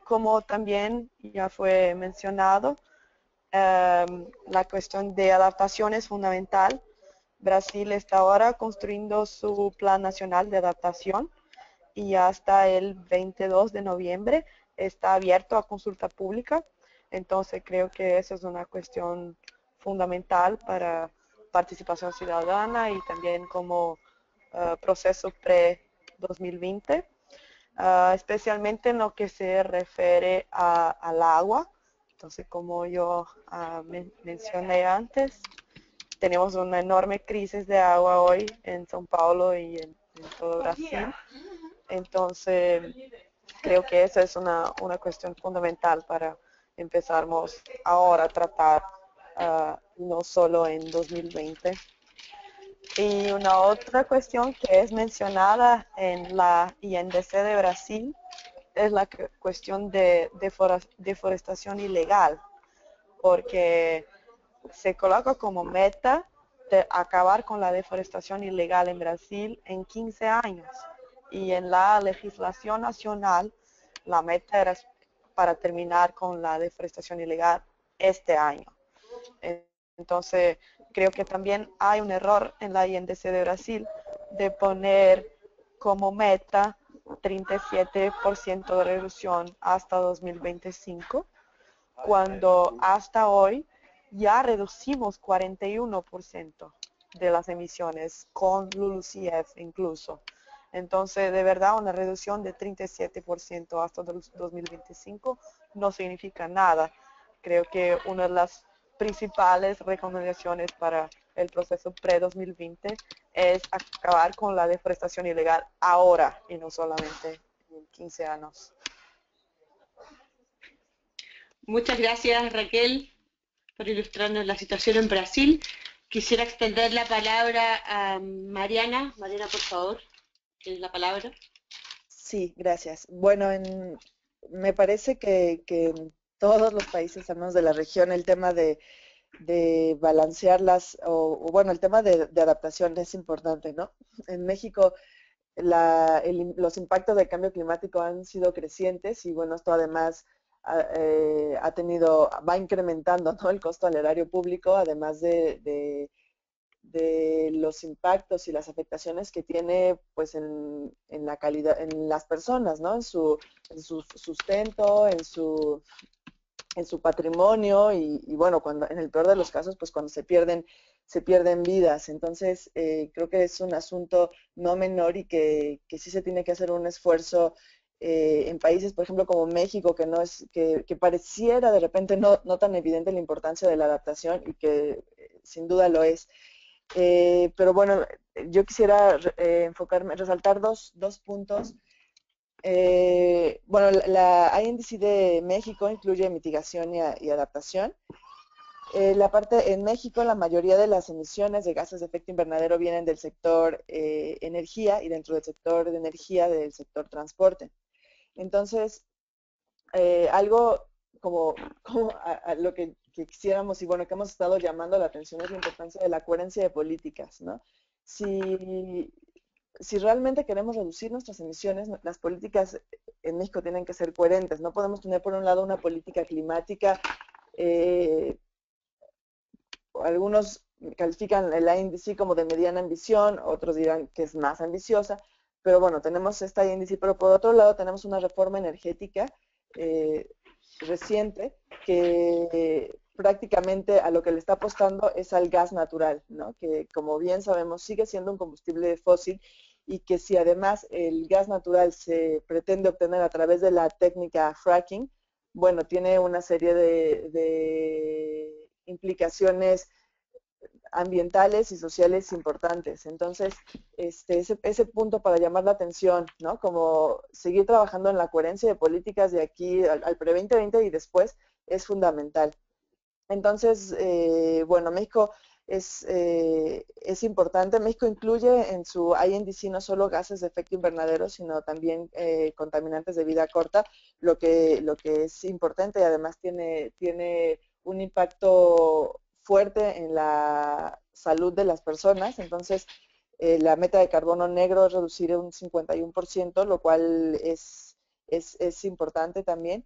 Como también ya fue mencionado, la cuestión de adaptación es fundamental. Brasil está ahora construyendo su Plan Nacional de Adaptación y hasta el 22 de noviembre está abierto a consulta pública. Entonces creo que esa es una cuestión fundamental para participación ciudadana y también como proceso pre-2020, especialmente en lo que se refiere al agua. Entonces, como yo mencioné antes, tenemos una enorme crisis de agua hoy en São Paulo y en todo Brasil. Entonces, creo que esa es una cuestión fundamental para empezarmos ahora a tratar, no solo en 2020. Y una otra cuestión que es mencionada en la INDC de Brasil es la cuestión de deforestación ilegal, porque se coloca como meta de acabar con la deforestación ilegal en Brasil en 15 años. Y en la legislación nacional, la meta era para terminar con la deforestación ilegal este año. Entonces, creo que también hay un error en la INDC de Brasil de poner como meta 37% de reducción hasta 2025, cuando hasta hoy ya reducimos 41% de las emisiones con LULUCF incluso. Entonces, de verdad, una reducción de 37% hasta el 2025 no significa nada. Creo que una de las principales recomendaciones para el proceso pre-2020 es acabar con la deforestación ilegal ahora y no solamente en 15 años. Muchas gracias, Raquel, por ilustrarnos la situación en Brasil. Quisiera extender la palabra a Mariana. Mariana, por favor, tienes la palabra. Sí, gracias. Bueno, me parece que en todos los países, al menos de la región, el tema de balancearlas, o bueno, el tema de adaptación es importante, ¿no? En México los impactos del cambio climático han sido crecientes y bueno, esto además va incrementando, ¿no?, el costo al erario público, además de los impactos y las afectaciones que tiene pues en la calidad, en las personas, ¿no?, en su sustento, en su patrimonio y bueno, cuando en el peor de los casos, pues cuando se pierden vidas. Entonces, creo que es un asunto no menor y que sí se tiene que hacer un esfuerzo en países, por ejemplo, como México, que pareciera de repente no tan evidente la importancia de la adaptación y que sin duda lo es. Pero bueno, yo quisiera resaltar dos puntos. Bueno, la INDC de México incluye mitigación y adaptación. La parte en México, la mayoría de las emisiones de gases de efecto invernadero vienen del sector energía y dentro del sector de energía del sector transporte. Entonces, algo como a lo que quisiéramos y bueno, que hemos estado llamando la atención es la importancia de la coherencia de políticas, ¿no? Si realmente queremos reducir nuestras emisiones, las políticas en México tienen que ser coherentes. No podemos tener por un lado una política climática, algunos califican el INDC como de mediana ambición, otros dirán que es más ambiciosa, pero bueno, tenemos esta INDC, pero por otro lado tenemos una reforma energética reciente que prácticamente a lo que le está apostando es al gas natural, ¿no?, que como bien sabemos sigue siendo un combustible fósil y que si además el gas natural se pretende obtener a través de la técnica fracking, bueno, tiene una serie de implicaciones ambientales y sociales importantes. Entonces, ese punto para llamar la atención, ¿no?, como seguir trabajando en la coherencia de políticas de aquí al pre-2020 y después es fundamental. Entonces, bueno, México es importante. México incluye en su INDC no solo gases de efecto invernadero, sino también contaminantes de vida corta, lo que es importante y además tiene un impacto fuerte en la salud de las personas. Entonces, la meta de carbono negro es reducir un 51%, lo cual es importante también.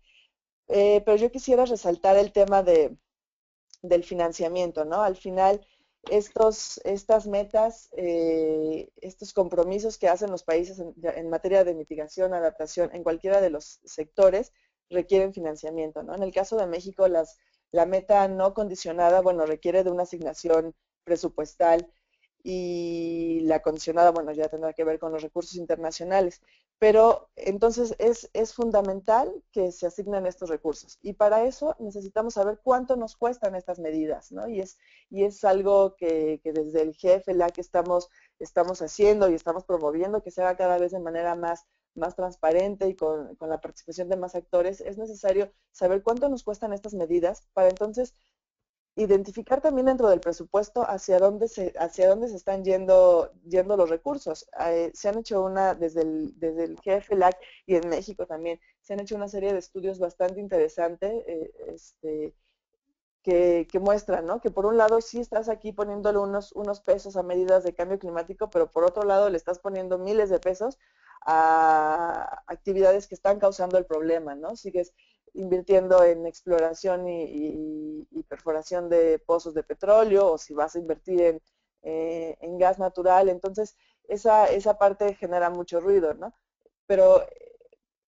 Pero yo quisiera resaltar el tema del financiamiento, ¿no? Al final, estas metas, estos compromisos que hacen los países en materia de mitigación, adaptación, en cualquiera de los sectores, requieren financiamiento, ¿no? En el caso de México, la meta no condicionada, bueno, requiere de una asignación presupuestal y la condicionada, bueno, ya tendrá que ver con los recursos internacionales. Pero entonces es fundamental que se asignen estos recursos. Y para eso necesitamos saber cuánto nos cuestan estas medidas, ¿no? Y es algo que desde el GFLA que estamos haciendo y estamos promoviendo que se haga cada vez de manera más transparente y con la participación de más actores. Es necesario saber cuánto nos cuestan estas medidas para entonces identificar también dentro del presupuesto hacia dónde se están yendo los recursos. Se han hecho desde el GFLAC y en México también, se han hecho una serie de estudios bastante interesantes que muestran, ¿no?, que por un lado sí estás aquí poniéndole unos pesos a medidas de cambio climático, pero por otro lado le estás poniendo miles de pesos a actividades que están causando el problema, ¿no? Sigues invirtiendo en exploración y perforación de pozos de petróleo, o si vas a invertir en gas natural. Entonces, esa parte genera mucho ruido, ¿no? Pero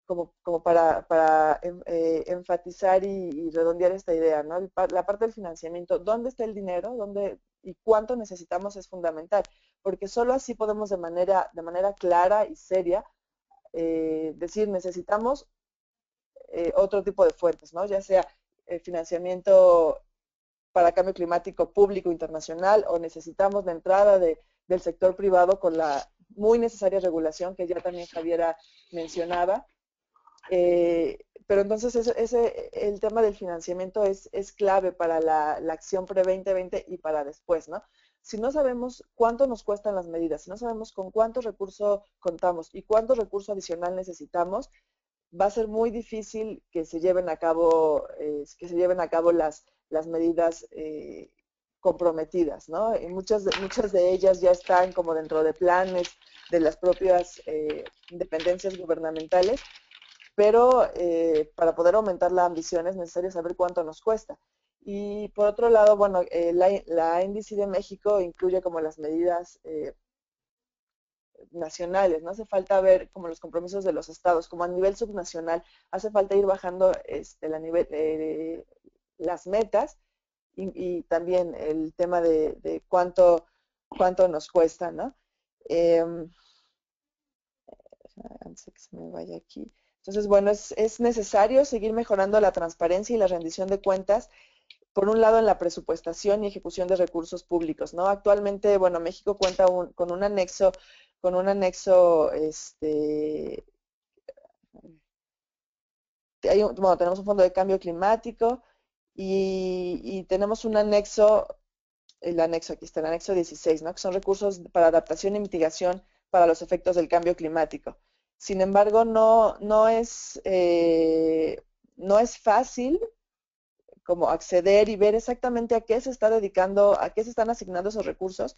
como para enfatizar y redondear esta idea, ¿no? La parte del financiamiento, ¿dónde está el dinero? ¿Dónde y cuánto necesitamos? Es fundamental, porque solo así podemos de manera clara y seria decir necesitamos otro tipo de fuentes, ¿no? Ya sea financiamiento para cambio climático público internacional o necesitamos la entrada del sector privado con la muy necesaria regulación que ya también Javiera mencionaba. Pero entonces el tema del financiamiento es clave para la acción pre-2020 y para después, ¿no? Si no sabemos cuánto nos cuestan las medidas, si no sabemos con cuántos recursos contamos y cuánto recurso adicional necesitamos, va a ser muy difícil que se lleven a cabo, las medidas comprometidas, ¿no? Y muchas de ellas ya están como dentro de planes de las propias dependencias gubernamentales, pero para poder aumentar la ambición es necesario saber cuánto nos cuesta. Y por otro lado, bueno, la NDC de México incluye como las medidas nacionales, no hace falta ver como los compromisos de los estados, como a nivel subnacional, hace falta ir bajando las metas y también el tema de cuánto nos cuesta, ¿no? Antes de que se me vaya aquí. Entonces, bueno, es necesario seguir mejorando la transparencia y la rendición de cuentas, por un lado en la presupuestación y ejecución de recursos públicos, ¿no? Actualmente, bueno, México cuenta con un anexo, bueno, tenemos un fondo de cambio climático y tenemos un anexo, aquí está el anexo 16, ¿no? Que son recursos para adaptación y mitigación para los efectos del cambio climático. Sin embargo, no es fácil como acceder y ver exactamente a qué se está dedicando, a qué se están asignando esos recursos,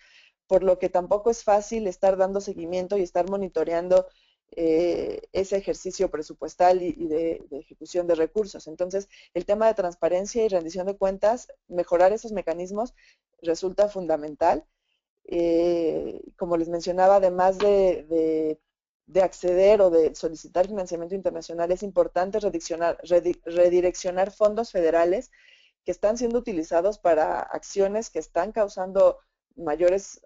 por lo que tampoco es fácil estar dando seguimiento y estar monitoreando ese ejercicio presupuestal y de ejecución de recursos. Entonces, el tema de transparencia y rendición de cuentas, mejorar esos mecanismos resulta fundamental. Como les mencionaba, además de acceder o de solicitar financiamiento internacional, es importante redireccionar fondos federales que están siendo utilizados para acciones que están causando mayores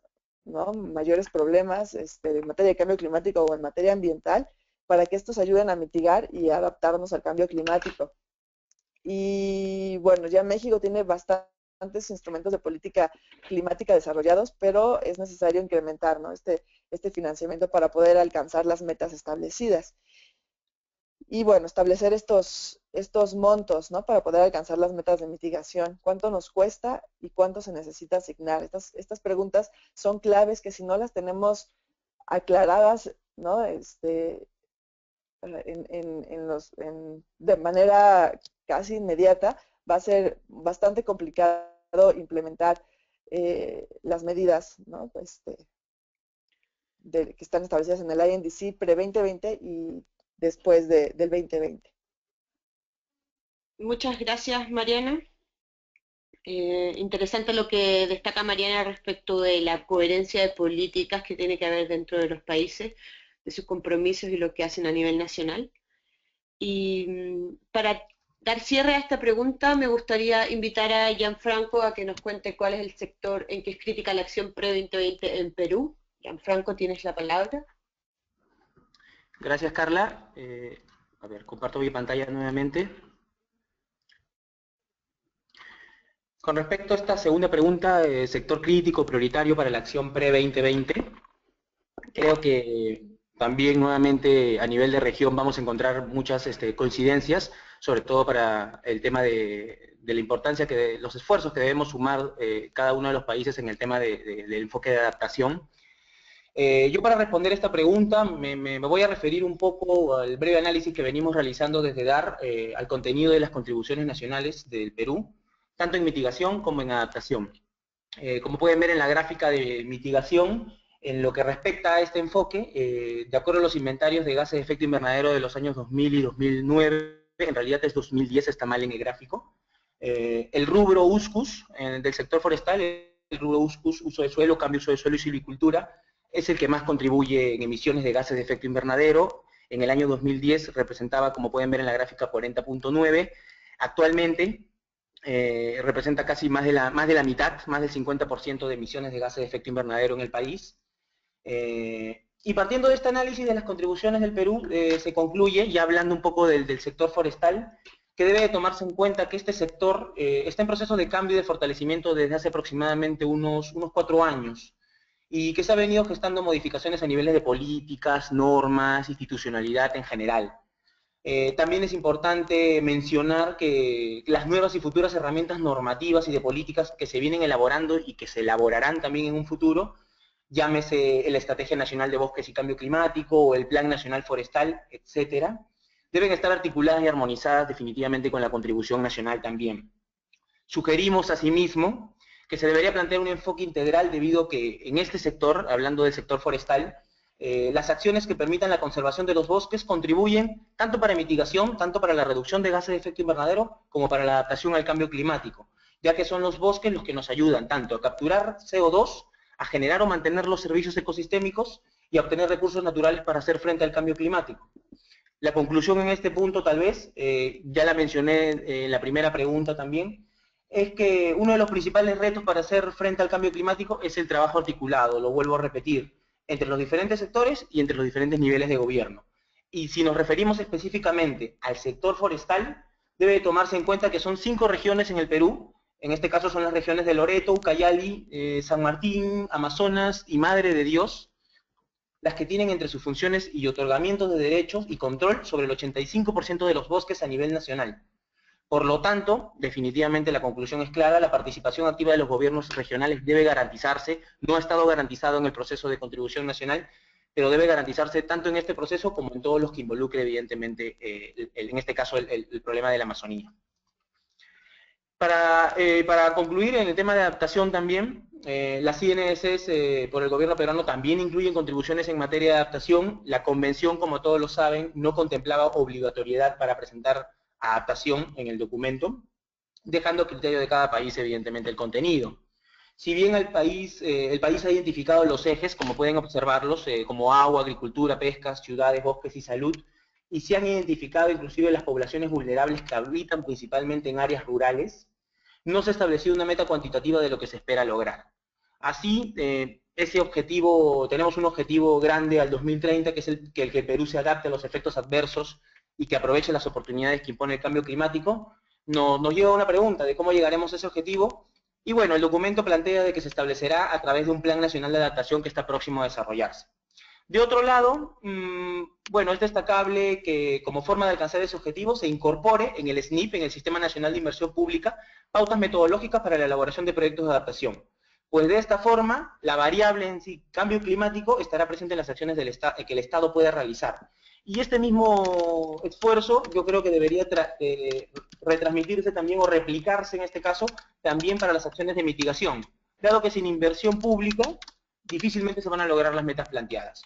problemas en materia de cambio climático o en materia ambiental, para que estos ayuden a mitigar y adaptarnos al cambio climático. Y bueno, ya México tiene bastantes instrumentos de política climática desarrollados, pero es necesario incrementar, ¿no? este financiamiento para poder alcanzar las metas establecidas. Y bueno, establecer estos montos, ¿no? Para poder alcanzar las metas de mitigación. ¿Cuánto nos cuesta y cuánto se necesita asignar? Estas preguntas son claves que si no las tenemos aclaradas, ¿no? De manera casi inmediata, va a ser bastante complicado implementar las medidas, ¿no? Que están establecidas en el INDC pre-2020 y después del 2020. Muchas gracias, Mariana. Interesante lo que destaca Mariana respecto de la coherencia de políticas que tiene que haber dentro de los países, de sus compromisos y lo que hacen a nivel nacional. Y para dar cierre a esta pregunta, me gustaría invitar a Gianfranco a que nos cuente cuál es el sector en que es crítica la acción pre-2020 en Perú. Gianfranco, tienes la palabra. Gracias, Carla. A ver, comparto mi pantalla nuevamente. Con respecto a esta segunda pregunta, sector crítico prioritario para la acción pre-2020, creo que también nuevamente a nivel de región vamos a encontrar muchas coincidencias, sobre todo para el tema de la importancia de los esfuerzos que debemos sumar cada uno de los países en el tema del enfoque de adaptación. Yo para responder esta pregunta me voy a referir un poco al breve análisis que venimos realizando desde DAR al contenido de las contribuciones nacionales del Perú, tanto en mitigación como en adaptación. Como pueden ver en la gráfica de mitigación, en lo que respecta a este enfoque, de acuerdo a los inventarios de gases de efecto invernadero de los años 2000 y 2009, en realidad es 2010, está mal en el gráfico, el rubro USCUS del sector forestal, el rubro USCUS, uso de suelo, cambio de uso de suelo y silvicultura, es el que más contribuye en emisiones de gases de efecto invernadero. En el año 2010 representaba, como pueden ver en la gráfica, 40.9. Actualmente representa casi más de la mitad, más del 50% de emisiones de gases de efecto invernadero en el país. Y partiendo de este análisis de las contribuciones del Perú, se concluye, ya hablando un poco del sector forestal, que debe de tomarse en cuenta que este sector está en proceso de cambio y de fortalecimiento desde hace aproximadamente unos 4 años, y que se ha venido gestando modificaciones a niveles de políticas, normas, institucionalidad en general. También es importante mencionar que las nuevas y futuras herramientas normativas y de políticas que se vienen elaborando y que se elaborarán también en un futuro, llámese la Estrategia Nacional de Bosques y Cambio Climático o el Plan Nacional Forestal, etcétera, deben estar articuladas y armonizadas definitivamente con la contribución nacional también. Sugerimos asimismo que se debería plantear un enfoque integral debido a que en este sector, hablando del sector forestal, las acciones que permitan la conservación de los bosques contribuyen tanto para mitigación, tanto para la reducción de gases de efecto invernadero, como para la adaptación al cambio climático, ya que son los bosques los que nos ayudan tanto a capturar CO2, a generar o mantener los servicios ecosistémicos y a obtener recursos naturales para hacer frente al cambio climático. La conclusión en este punto, tal vez, ya la mencioné en la primera pregunta también, es que uno de los principales retos para hacer frente al cambio climático es el trabajo articulado, lo vuelvo a repetir, entre los diferentes sectores y entre los diferentes niveles de gobierno. Y si nos referimos específicamente al sector forestal, debe tomarse en cuenta que son 5 regiones en el Perú, en este caso son las regiones de Loreto, Ucayali, San Martín, Amazonas y Madre de Dios, las que tienen entre sus funciones y otorgamientos de derechos y control sobre el 85% de los bosques a nivel nacional. Por lo tanto, definitivamente la conclusión es clara, la participación activa de los gobiernos regionales debe garantizarse, no ha estado garantizado en el proceso de contribución nacional, pero debe garantizarse tanto en este proceso como en todos los que involucre, evidentemente, en este caso, el problema de la Amazonía. Para concluir, en el tema de adaptación también, las INSS por el gobierno peruano también incluyen contribuciones en materia de adaptación. La convención, como todos lo saben, no contemplaba obligatoriedad para presentar adaptación en el documento, dejando a criterio de cada país, evidentemente, el contenido. Si bien el país ha identificado los ejes, como pueden observarlos, como agua, agricultura, pescas, ciudades, bosques y salud, y se han identificado inclusive las poblaciones vulnerables que habitan principalmente en áreas rurales, no se ha establecido una meta cuantitativa de lo que se espera lograr. Así, ese objetivo, tenemos un objetivo grande al 2030, que es que el Perú se adapte a los efectos adversos y que aproveche las oportunidades que impone el cambio climático. Nos lleva a una pregunta de cómo llegaremos a ese objetivo, y bueno, el documento plantea de que se establecerá a través de un Plan Nacional de Adaptación que está próximo a desarrollarse. De otro lado, bueno, es destacable que como forma de alcanzar ese objetivo se incorpore en el SNIP, en el Sistema Nacional de Inversión Pública, pautas metodológicas para la elaboración de proyectos de adaptación. Pues de esta forma, la variable en sí, cambio climático, estará presente en las acciones que el Estado puede realizar. Y este mismo esfuerzo yo creo que debería retransmitirse también o replicarse en este caso también para las acciones de mitigación, dado que sin inversión pública difícilmente se van a lograr las metas planteadas.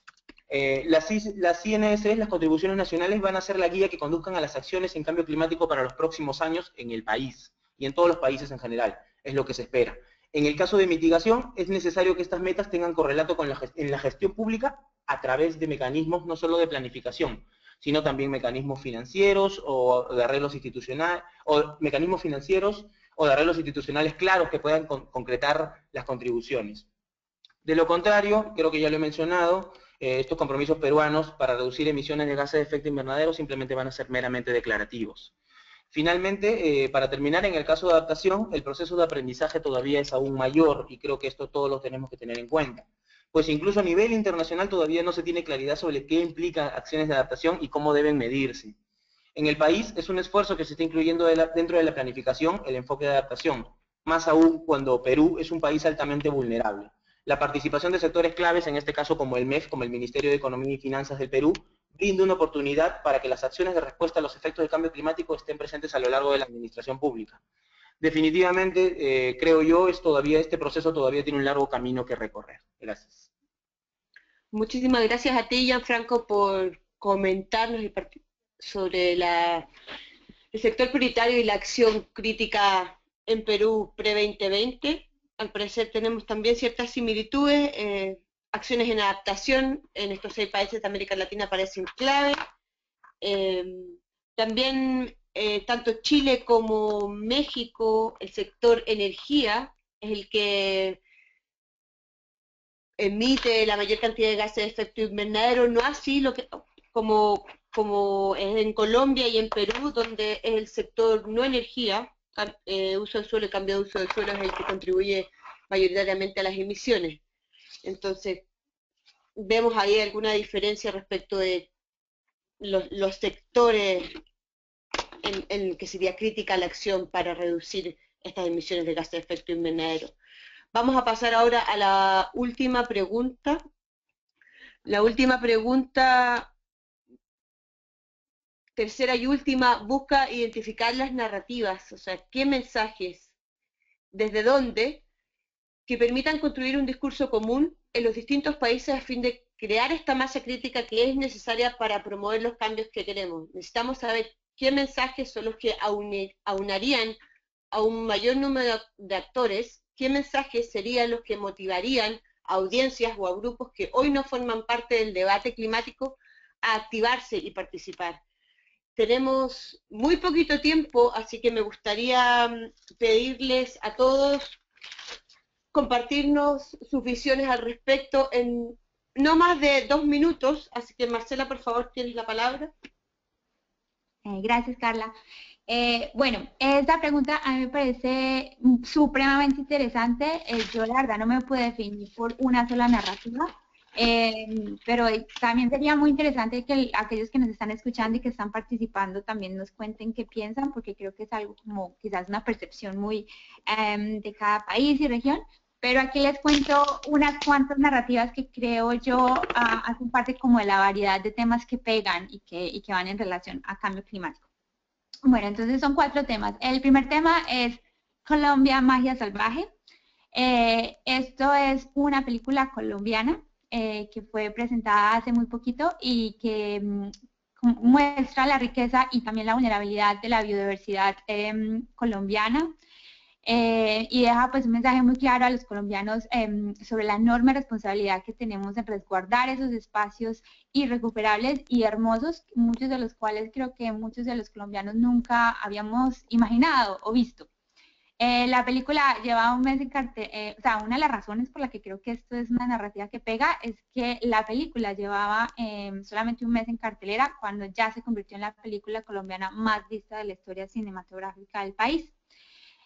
Las INSS, las contribuciones nacionales, van a ser la guía que conduzcan a las acciones en cambio climático para los próximos años en el país y en todos los países en general, es lo que se espera. En el caso de mitigación, es necesario que estas metas tengan correlato con en la gestión pública a través de mecanismos no solo de planificación, sino también mecanismos financieros o de arreglos institucionales, o mecanismos financieros o de arreglos institucionales claros que puedan concretar las contribuciones. De lo contrario, creo que ya lo he mencionado, estos compromisos peruanos para reducir emisiones de gases de efecto invernadero simplemente van a ser meramente declarativos. Finalmente, para terminar, en el caso de adaptación, el proceso de aprendizaje todavía es aún mayor, y creo que esto todos lo tenemos que tener en cuenta. Pues incluso a nivel internacional todavía no se tiene claridad sobre qué implican acciones de adaptación y cómo deben medirse. En el país es un esfuerzo que se está incluyendo dentro de la planificación el enfoque de adaptación, más aún cuando Perú es un país altamente vulnerable. La participación de sectores claves, en este caso como el MEF, como el Ministerio de Economía y Finanzas del Perú, brinda una oportunidad para que las acciones de respuesta a los efectos del cambio climático estén presentes a lo largo de la administración pública. Definitivamente, creo yo, este proceso todavía tiene un largo camino que recorrer. Gracias. Muchísimas gracias a ti, Gianfranco, por comentarnos sobre el sector prioritario y la acción crítica en Perú pre-2020. Al parecer tenemos también ciertas similitudes, acciones en adaptación en estos 6 países de América Latina parecen clave. También tanto Chile como México, el sector energía es el que emite la mayor cantidad de gases de efecto invernadero, no así como es en Colombia y en Perú, donde es el sector no energía, uso del suelo y cambio de uso del suelo es el que contribuye mayoritariamente a las emisiones. Entonces, vemos ahí alguna diferencia respecto de los sectores en que sería crítica la acción para reducir estas emisiones de gases de efecto invernadero. Vamos a pasar ahora a la última pregunta. La última pregunta, tercera y última, busca identificar las narrativas, o sea, qué mensajes, desde dónde, que permitan construir un discurso común en los distintos países a fin de crear esta masa crítica que es necesaria para promover los cambios que queremos. Necesitamos saber qué mensajes son los que aunarían a un mayor número de actores, qué mensajes serían los que motivarían a audiencias o a grupos que hoy no forman parte del debate climático a activarse y participar. Tenemos muy poquito tiempo, así que me gustaría pedirles a todos compartirnos sus visiones al respecto en no más de 2 minutos, así que Marcela, por favor, tienes la palabra. Gracias, Carla. Bueno, esta pregunta a mí me parece supremamente interesante. Yo la verdad no me puedo definir por una sola narrativa, pero también sería muy interesante que aquellos que nos están escuchando y que están participando también nos cuenten qué piensan, porque creo que es algo como quizás una percepción muy de cada país y región. Pero aquí les cuento unas cuantas narrativas que creo yo hacen parte como de la variedad de temas que pegan y que van en relación a cambio climático. Bueno, entonces son 4 temas. El primer tema es Colombia, magia salvaje. Esto es una película colombiana que fue presentada hace muy poquito y que muestra la riqueza y también la vulnerabilidad de la biodiversidad colombiana. Y deja pues un mensaje muy claro a los colombianos sobre la enorme responsabilidad que tenemos en resguardar esos espacios irrecuperables y hermosos, muchos de los cuales creo que muchos de los colombianos nunca habíamos imaginado o visto. La película lleva un mes en cartelera, o sea, una de las razones por la que creo que esto es una narrativa que pega es que la película llevaba solamente un mes en cartelera cuando ya se convirtió en la película colombiana más vista de la historia cinematográfica del país.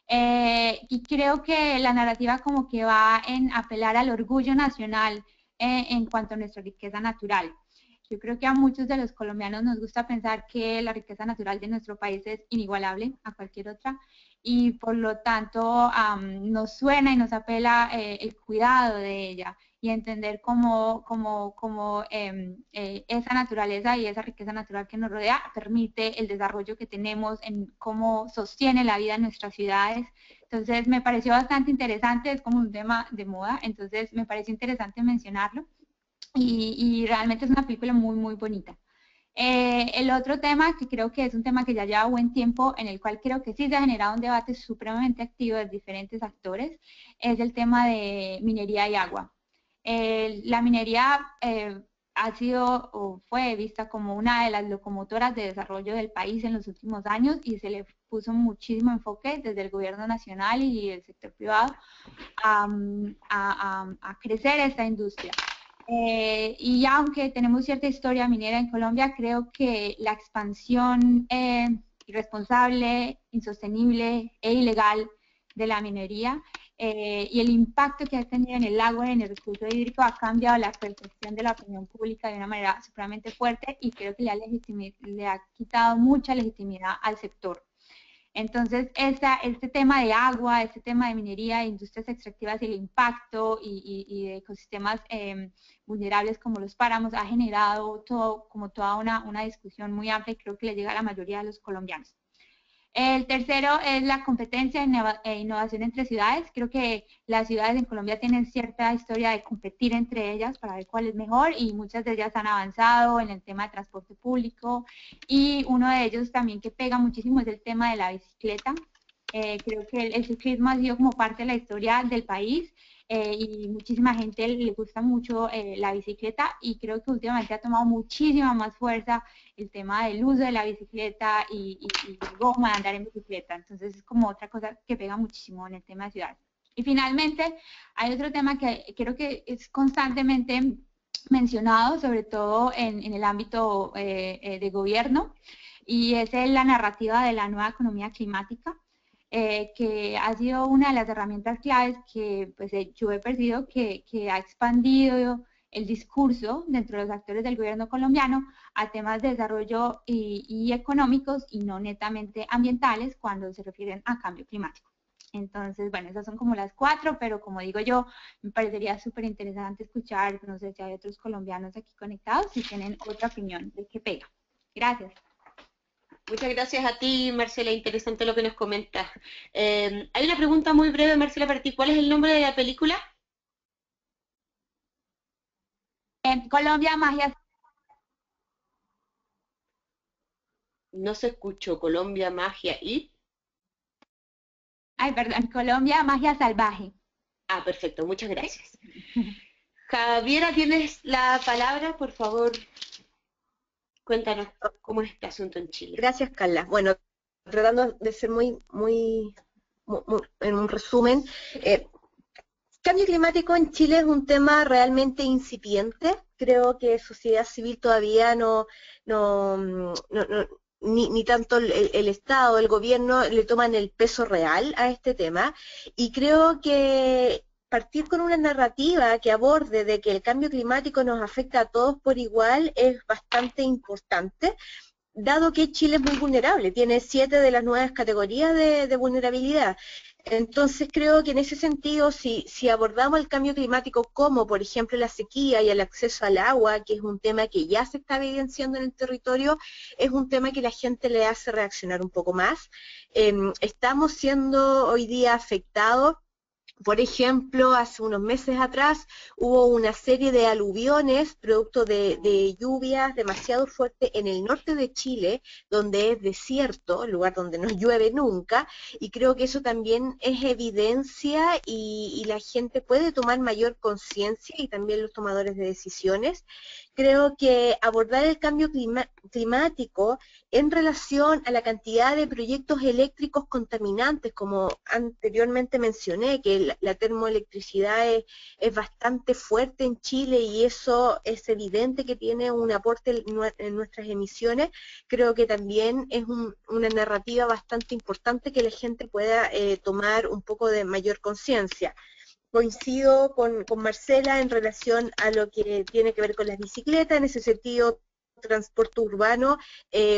Y creo que la narrativa como que va en apelar al orgullo nacional en cuanto a nuestra riqueza natural. Yo creo que a muchos de los colombianos nos gusta pensar que la riqueza natural de nuestro país es inigualable a cualquier otra y por lo tanto nos suena y nos apela el cuidado de ella y entender cómo esa naturaleza y esa riqueza natural que nos rodea permite el desarrollo que tenemos, en cómo sostiene la vida en nuestras ciudades. Entonces me pareció bastante interesante, es como un tema de moda, entonces me pareció interesante mencionarlo y realmente es una película muy, muy bonita. El otro tema, que creo que es un tema que ya lleva buen tiempo, en el cual creo que sí se ha generado un debate supremamente activo de diferentes actores, es el tema de minería y agua. La minería ha sido o fue vista como una de las locomotoras de desarrollo del país en los últimos años y se le puso muchísimo enfoque desde el gobierno nacional y el sector privado a crecer esta industria. Y aunque tenemos cierta historia minera en Colombia, creo que la expansión irresponsable, insostenible e ilegal de la minería y el impacto que ha tenido en el agua y en el recurso hídrico ha cambiado la percepción de la opinión pública de una manera supremamente fuerte y creo que le ha quitado mucha legitimidad al sector. Entonces, este tema de agua, este tema de minería, de industrias extractivas y el impacto y de ecosistemas vulnerables como los páramos ha generado toda una discusión muy amplia y creo que le llega a la mayoría de los colombianos. El tercero es la competencia e innovación entre ciudades. Creo que las ciudades en Colombia tienen cierta historia de competir entre ellas para ver cuál es mejor y muchas de ellas han avanzado en el tema de transporte público y uno de ellos también que pega muchísimo es el tema de la bicicleta. Creo que el ciclismo ha sido como parte de la historia del país y muchísima gente le gusta mucho la bicicleta y creo que últimamente ha tomado muchísima más fuerza el tema del uso de la bicicleta y goma de andar en bicicleta. Entonces es como otra cosa que pega muchísimo en el tema de ciudades. Y finalmente, hay otro tema que creo que es constantemente mencionado, sobre todo en el ámbito de gobierno, y es la narrativa de la nueva economía climática, que ha sido una de las herramientas claves que pues, yo he percibido que ha expandido el discurso dentro de los actores del gobierno colombiano a temas de desarrollo y económicos y no netamente ambientales cuando se refieren a cambio climático. Entonces, bueno, esas son como las 4, pero como digo yo, me parecería súper interesante escuchar, no sé si hay otros colombianos aquí conectados, si tienen otra opinión de qué pega. Gracias. Muchas gracias a ti, Marcela, interesante lo que nos comentas. Hay una pregunta muy breve, Marcela, para ti. ¿Cuál es el nombre de la película? Colombia, magia. No se escuchó. Colombia, magia y... Ay, perdón, Colombia, magia salvaje. Ah, perfecto, muchas gracias. Javiera, tienes la palabra, por favor. Cuéntanos cómo es este asunto en Chile. Gracias, Carla. Bueno, tratando de ser en un resumen, cambio climático en Chile es un tema realmente incipiente. Creo que sociedad civil todavía ni tanto el Estado, el gobierno le toman el peso real a este tema, y creo que partir con una narrativa que aborde de que el cambio climático nos afecta a todos por igual es bastante importante, dado que Chile es muy vulnerable, tiene 7 de las 9 categorías de vulnerabilidad. Entonces creo que en ese sentido, si abordamos el cambio climático como, por ejemplo, la sequía y el acceso al agua, que es un tema que ya se está evidenciando en el territorio, es un tema que la gente le hace reaccionar un poco más. Estamos siendo hoy día afectados. Por ejemplo, hace unos meses atrás hubo una serie de aluviones producto de lluvias demasiado fuertes en el norte de Chile, donde es desierto, el lugar donde no llueve nunca, y creo que eso también es evidencia y la gente puede tomar mayor conciencia, y también los tomadores de decisiones. Creo que abordar el cambio climático en relación a la cantidad de proyectos eléctricos contaminantes, como anteriormente mencioné, que la termoelectricidad es bastante fuerte en Chile y eso es evidente que tiene un aporte en nuestras emisiones, creo que también es una narrativa bastante importante que la gente pueda tomar un poco de mayor conciencia. Coincido con Marcela en relación a lo que tiene que ver con las bicicletas, en ese sentido transporte urbano,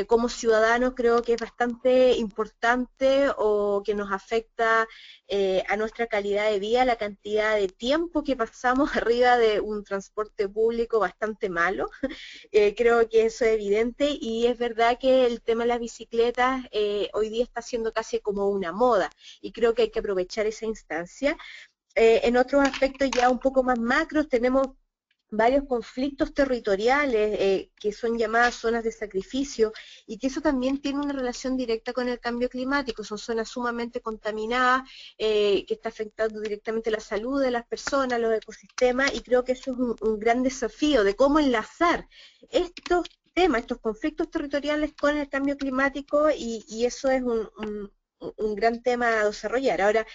como ciudadanos creo que es bastante importante o que nos afecta a nuestra calidad de vida, la cantidad de tiempo que pasamos arriba de un transporte público bastante malo. Creo que eso es evidente, y es verdad que el tema de las bicicletas hoy día está siendo casi como una moda, y creo que hay que aprovechar esa instancia. En otros aspectos ya un poco más macros tenemos varios conflictos territoriales que son llamadas zonas de sacrificio, y que eso también tiene una relación directa con el cambio climático. Son zonas sumamente contaminadas que está afectando directamente la salud de las personas, los ecosistemas, y creo que eso es un gran desafío de cómo enlazar estos temas, estos conflictos territoriales con el cambio climático, y eso es un gran tema a desarrollar. Ahora,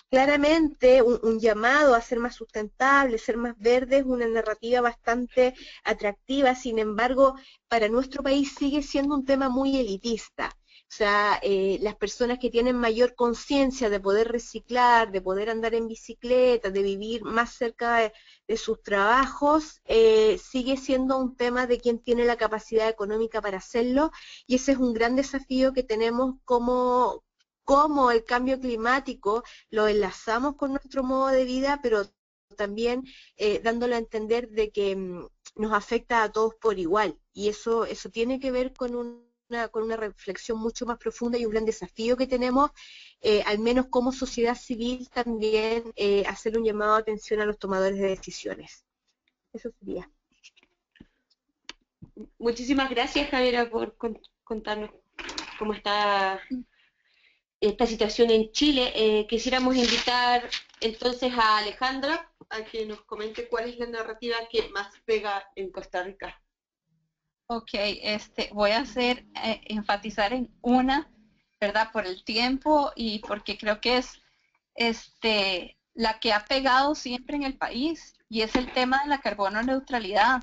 claramente un llamado a ser más sustentable, ser más verde, es una narrativa bastante atractiva. Sin embargo, para nuestro país sigue siendo un tema muy elitista. O sea, las personas que tienen mayor conciencia de poder reciclar, de poder andar en bicicleta, de vivir más cerca de sus trabajos, sigue siendo un tema de quien tiene la capacidad económica para hacerlo, y ese es un gran desafío que tenemos como el cambio climático lo enlazamos con nuestro modo de vida, pero también dándole a entender de que nos afecta a todos por igual, y eso tiene que ver con una reflexión mucho más profunda, y un gran desafío que tenemos, al menos como sociedad civil, también hacer un llamado de atención a los tomadores de decisiones. Eso sería. Muchísimas gracias, Javiera, por contarnos cómo está esta situación en Chile. Quisiéramos invitar entonces a Alejandra a que nos comente cuál es la narrativa que más pega en Costa Rica. Ok, voy a enfatizar en una, ¿verdad? Por el tiempo y porque creo que es la que ha pegado siempre en el país, y es el tema de la carbono neutralidad.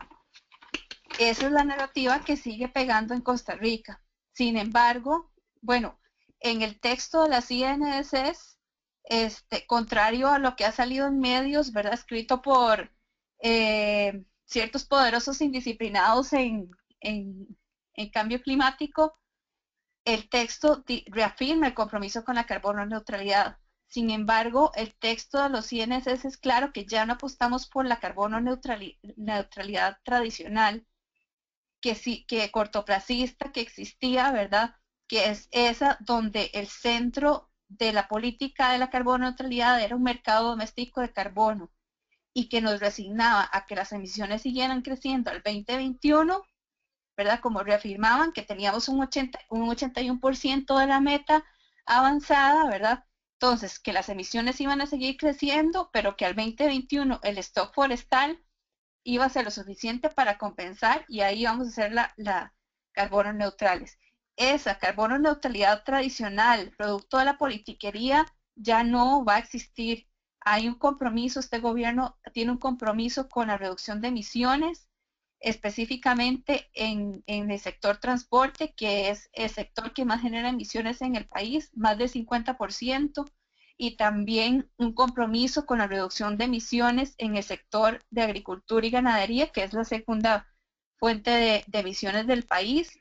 Esa es la narrativa que sigue pegando en Costa Rica. Sin embargo, bueno, en el texto de las INSS, contrario a lo que ha salido en medios, ¿verdad? Escrito por ciertos poderosos indisciplinados en cambio climático, el texto reafirma el compromiso con la carbono neutralidad. Sin embargo, el texto de los INSS es claro que ya no apostamos por la carbono neutralidad tradicional, que cortoplacista, que existía, ¿verdad? Que es esa donde el centro de la política de la carbono neutralidad era un mercado doméstico de carbono y que nos resignaba a que las emisiones siguieran creciendo al 2021, ¿verdad? Como reafirmaban que teníamos un 81% de la meta avanzada, ¿verdad? Entonces, que las emisiones iban a seguir creciendo, pero que al 2021 el stock forestal iba a ser lo suficiente para compensar y ahí vamos a hacer la carbono neutrales. Esa carbono neutralidad tradicional, producto de la politiquería, ya no va a existir. Hay un compromiso, este gobierno tiene un compromiso con la reducción de emisiones, específicamente en el sector transporte, que es el sector que más genera emisiones en el país, más del 50%, y también un compromiso con la reducción de emisiones en el sector de agricultura y ganadería, que es la segunda fuente de emisiones del país,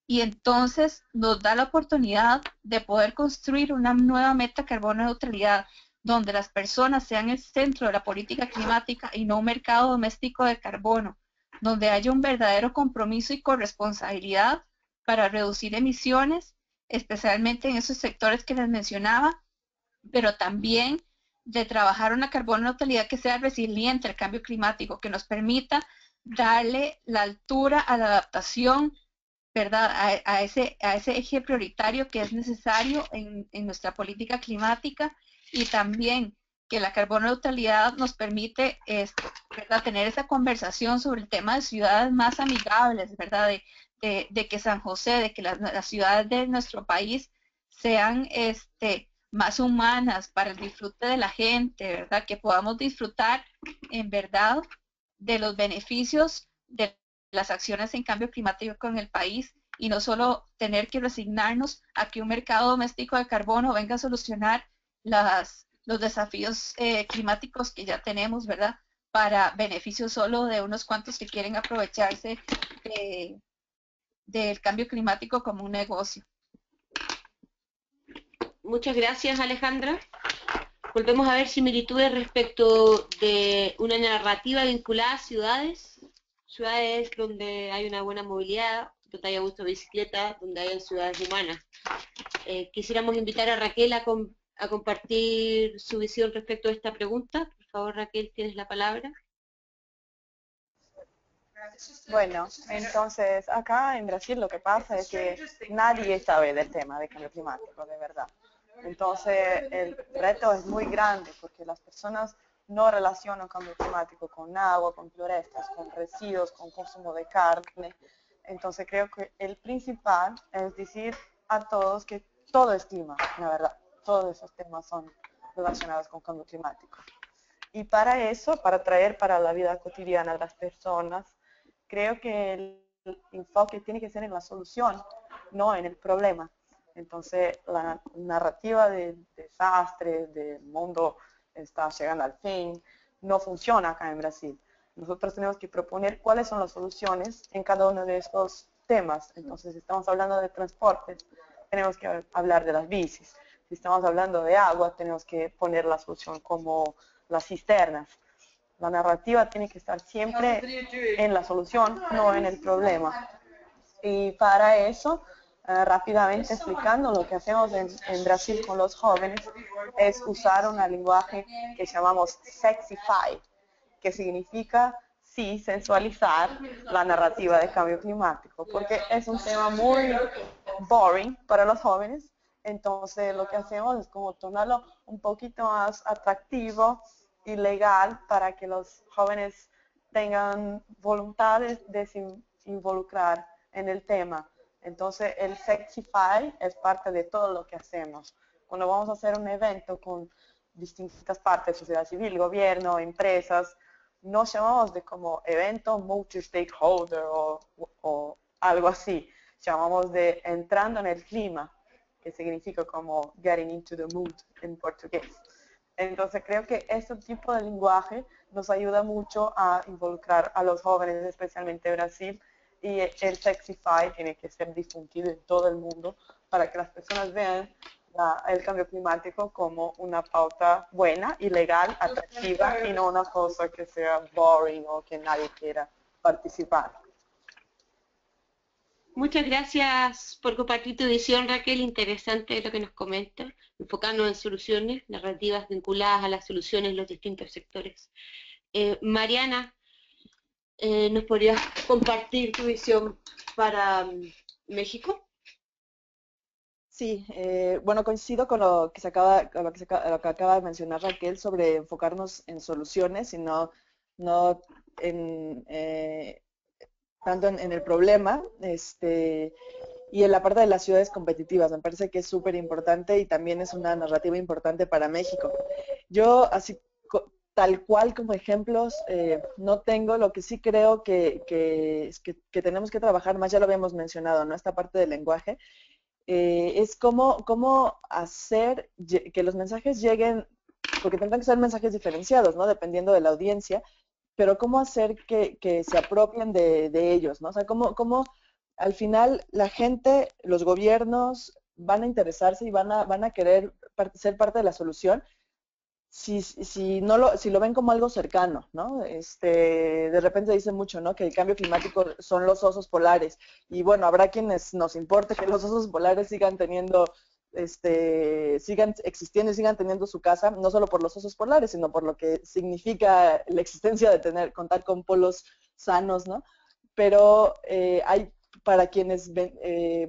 y entonces nos da la oportunidad de poder construir una nueva meta carbono neutralidad, donde las personas sean el centro de la política climática y no un mercado doméstico de carbono, donde haya un verdadero compromiso y corresponsabilidad para reducir emisiones, especialmente en esos sectores que les mencionaba, pero también de trabajar una carbono neutralidad que sea resiliente al cambio climático, que nos permita darle la altura a la adaptación, ¿verdad? A ese eje prioritario que es necesario en nuestra política climática, y también que la carbono neutralidad nos permite, ¿verdad? Tener esa conversación sobre el tema de ciudades más amigables, ¿verdad? De que San José, de que las ciudades de nuestro país sean más humanas para el disfrute de la gente, ¿verdad? Que podamos disfrutar en verdad de los beneficios de las acciones en cambio climático en el país, y no solo tener que resignarnos a que un mercado doméstico de carbono venga a solucionar los desafíos climáticos que ya tenemos, ¿verdad? Para beneficio solo de unos cuantos que quieren aprovecharse del cambio climático como un negocio. Muchas gracias, Alejandra. Volvemos a ver similitudes respecto de una narrativa vinculada a ciudades donde hay una buena movilidad, donde haya uso de bicicleta, donde haya ciudades humanas. Quisiéramos invitar a Raquel a compartir su visión respecto a esta pregunta. Por favor, Raquel, tienes la palabra. Bueno, entonces acá en Brasil lo que pasa es que nadie sabe del tema de cambio climático, de verdad. Entonces el reto es muy grande porque las personas no relacionan cambio climático con agua, con florestas, con residuos, con consumo de carne. Entonces creo que el principal es decir a todos que todo es clima, la verdad. Todos esos temas son relacionados con cambio climático. Y para eso, para traer para la vida cotidiana de las personas, creo que el enfoque tiene que ser en la solución, no en el problema. Entonces, la narrativa del desastre, del mundo está llegando al fin, no funciona acá en Brasil. Nosotros tenemos que proponer cuáles son las soluciones en cada uno de estos temas. Entonces, si estamos hablando de transportes, tenemos que hablar de las bicis. Si estamos hablando de agua, tenemos que poner la solución como las cisternas. La narrativa tiene que estar siempre en la solución, no en el problema. Y para eso, rápidamente explicando lo que hacemos en Brasil con los jóvenes, es usar un lenguaje que llamamos sexify, que significa, sí, sensualizar la narrativa de cambio climático, porque es un tema muy boring para los jóvenes. Entonces lo que hacemos es como tornarlo un poquito más atractivo y legal para que los jóvenes tengan voluntad de se involucrar en el tema. Entonces el Sexify es parte de todo lo que hacemos. Cuando vamos a hacer un evento con distintas partes, sociedad civil, gobierno, empresas, nos llamamos de como evento multi-stakeholder o algo así, llamamos de entrando en el clima, que significa como getting into the mood en portugués. Entonces creo que este tipo de lenguaje nos ayuda mucho a involucrar a los jóvenes, especialmente en Brasil, y el Sexify tiene que ser difundido en todo el mundo para que las personas vean el cambio climático como una pauta buena y legal, atractiva, y no una cosa que sea boring o que nadie quiera participar. Muchas gracias por compartir tu visión, Raquel. Interesante lo que nos comentas, enfocándonos en soluciones, narrativas vinculadas a las soluciones en los distintos sectores. Mariana, ¿nos podrías compartir tu visión para México? Sí, bueno, coincido con lo que acaba de mencionar Raquel sobre enfocarnos en soluciones y no en, tanto en el problema, y en la parte de las ciudades competitivas. Me parece que es súper importante y también es una narrativa importante para México. Yo, así tal cual como ejemplos, no tengo. Lo que sí creo que tenemos que trabajar más, ya lo habíamos mencionado, ¿no? Esta parte del lenguaje, es cómo hacer que los mensajes lleguen, porque tendrán que ser mensajes diferenciados, ¿no? Dependiendo de la audiencia, pero cómo hacer que se apropien de ellos, ¿no? O sea, cómo al final la gente, los gobiernos van a interesarse y van a querer ser parte de la solución si lo ven como algo cercano, ¿no? De repente dicen mucho, ¿no? Que el cambio climático son los osos polares, y bueno, habrá quienes nos importe que los osos polares sigan teniendo, sigan existiendo y sigan teniendo su casa, no solo por los osos polares, sino por lo que significa la existencia de contar con polos sanos, ¿no? Pero para quienes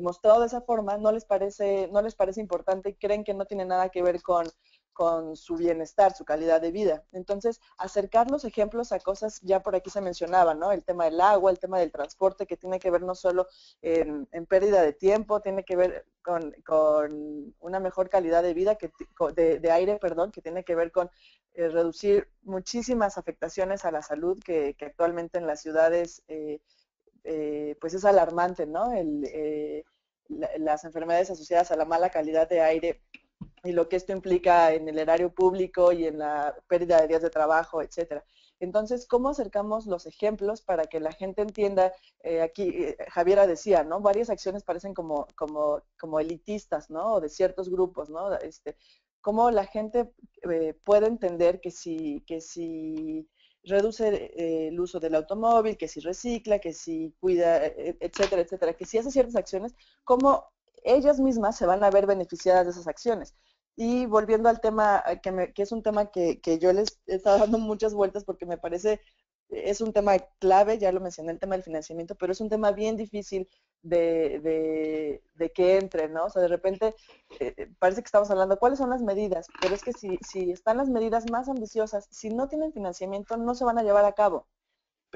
mostrado de esa forma no les parece importante y creen que no tiene nada que ver con su bienestar, su calidad de vida. Entonces, acercar los ejemplos a cosas, ya por aquí se mencionaba, ¿no? El tema del agua, el tema del transporte, que tiene que ver no solo en pérdida de tiempo, tiene que ver con una mejor calidad de vida, de aire, perdón, que tiene que ver con reducir muchísimas afectaciones a la salud que actualmente en las ciudades pues es alarmante, ¿no? Las enfermedades asociadas a la mala calidad de aire y lo que esto implica en el erario público y en la pérdida de días de trabajo, etcétera. Entonces, ¿cómo acercamos los ejemplos para que la gente entienda? Aquí Javiera decía, ¿no? Varias acciones parecen como elitistas, ¿no? O de ciertos grupos, ¿no? Cómo la gente puede entender que si reduce el uso del automóvil, que si recicla, que si cuida, etcétera, etcétera, que si hace ciertas acciones, cómo ellas mismas se van a ver beneficiadas de esas acciones. Y volviendo al tema, que es un tema que yo les he estado dando muchas vueltas porque me parece, es un tema clave, ya lo mencioné, el tema del financiamiento, pero es un tema bien difícil de que entre, ¿no? O sea, de repente parece que estamos hablando, ¿cuáles son las medidas? Pero es que si están las medidas más ambiciosas, si no tienen financiamiento, no se van a llevar a cabo.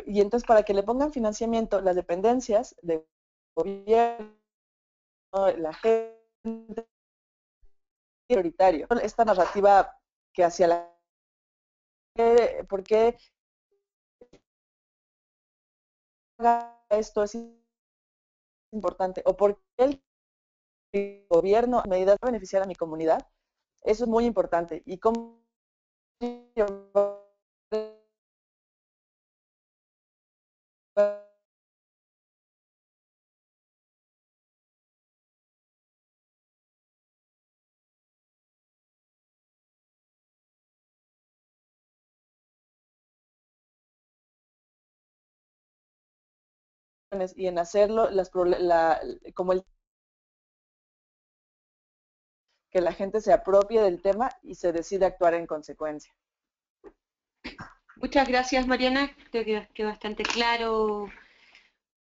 Y entonces, para que le pongan financiamiento, las dependencias de gobierno, la gente, prioritario. Esta narrativa que hacia la... ¿Por qué esto es importante? ¿O por qué el gobierno medidas para beneficiar a mi comunidad? Eso es muy importante. ¿Y cómo y en hacerlo como que la gente se apropie del tema y se decide actuar en consecuencia. Muchas gracias, Mariana. Creo que quedó bastante claro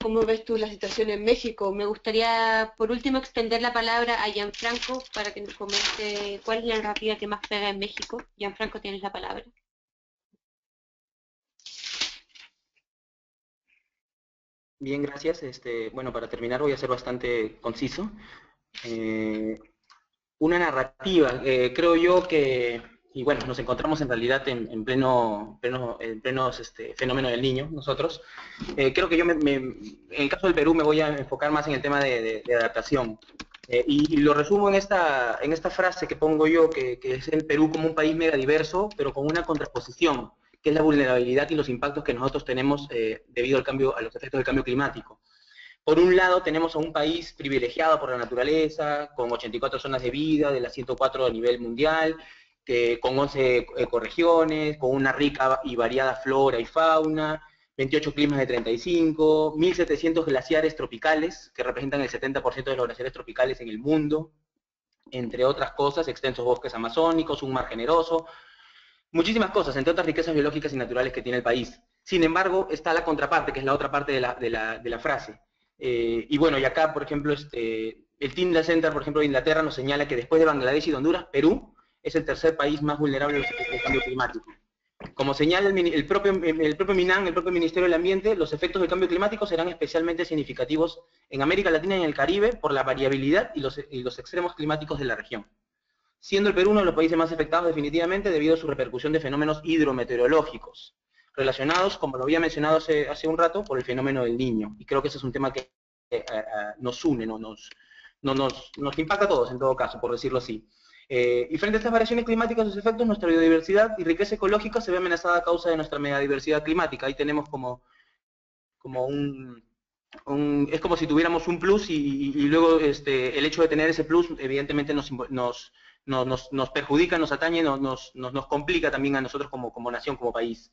cómo ves tú la situación en México. Me gustaría, por último, extender la palabra a Gianfranco para que nos comente cuál es la narrativa que más pega en México. Gianfranco, tienes la palabra. Bien, gracias. Bueno, para terminar voy a ser bastante conciso. Una narrativa, creo yo que y bueno, nos encontramos en realidad en pleno fenómeno del Niño, nosotros. Creo que en el caso del Perú me voy a enfocar más en el tema de adaptación. Y lo resumo en esta frase que pongo yo, que es el Perú como un país mega diverso, pero con una contraposición, que es la vulnerabilidad y los impactos que nosotros tenemos debido a los efectos del cambio climático. Por un lado tenemos a un país privilegiado por la naturaleza, con 84 zonas de vida, de las 104 a nivel mundial, con 11 ecorregiones, con una rica y variada flora y fauna, 28 climas de 35, 1.700 glaciares tropicales, que representan el 70% de los glaciares tropicales en el mundo, entre otras cosas, extensos bosques amazónicos, un mar generoso, muchísimas cosas, entre otras riquezas biológicas y naturales que tiene el país. Sin embargo, está la contraparte, que es la otra parte de la frase. Y bueno, y acá, por ejemplo, el Tyndall Center, por ejemplo, de Inglaterra nos señala que después de Bangladesh y de Honduras, Perú es el tercer país más vulnerable a los efectos del cambio climático. Como señala el propio MINAM, el propio Ministerio del Ambiente, los efectos del cambio climático serán especialmente significativos en América Latina y en el Caribe por la variabilidad y los extremos climáticos de la región, siendo el Perú uno de los países más afectados definitivamente debido a su repercusión de fenómenos hidrometeorológicos, relacionados, como lo había mencionado hace un rato, por el fenómeno del Niño. Y creo que ese es un tema que nos une, nos impacta a todos en todo caso, por decirlo así. Y frente a estas variaciones climáticas y sus efectos, nuestra biodiversidad y riqueza ecológica se ve amenazada a causa de nuestra megadiversidad climática. Ahí tenemos es como si tuviéramos un plus y luego el hecho de tener ese plus evidentemente nos perjudica, nos atañe, nos complica también a nosotros como nación, como país.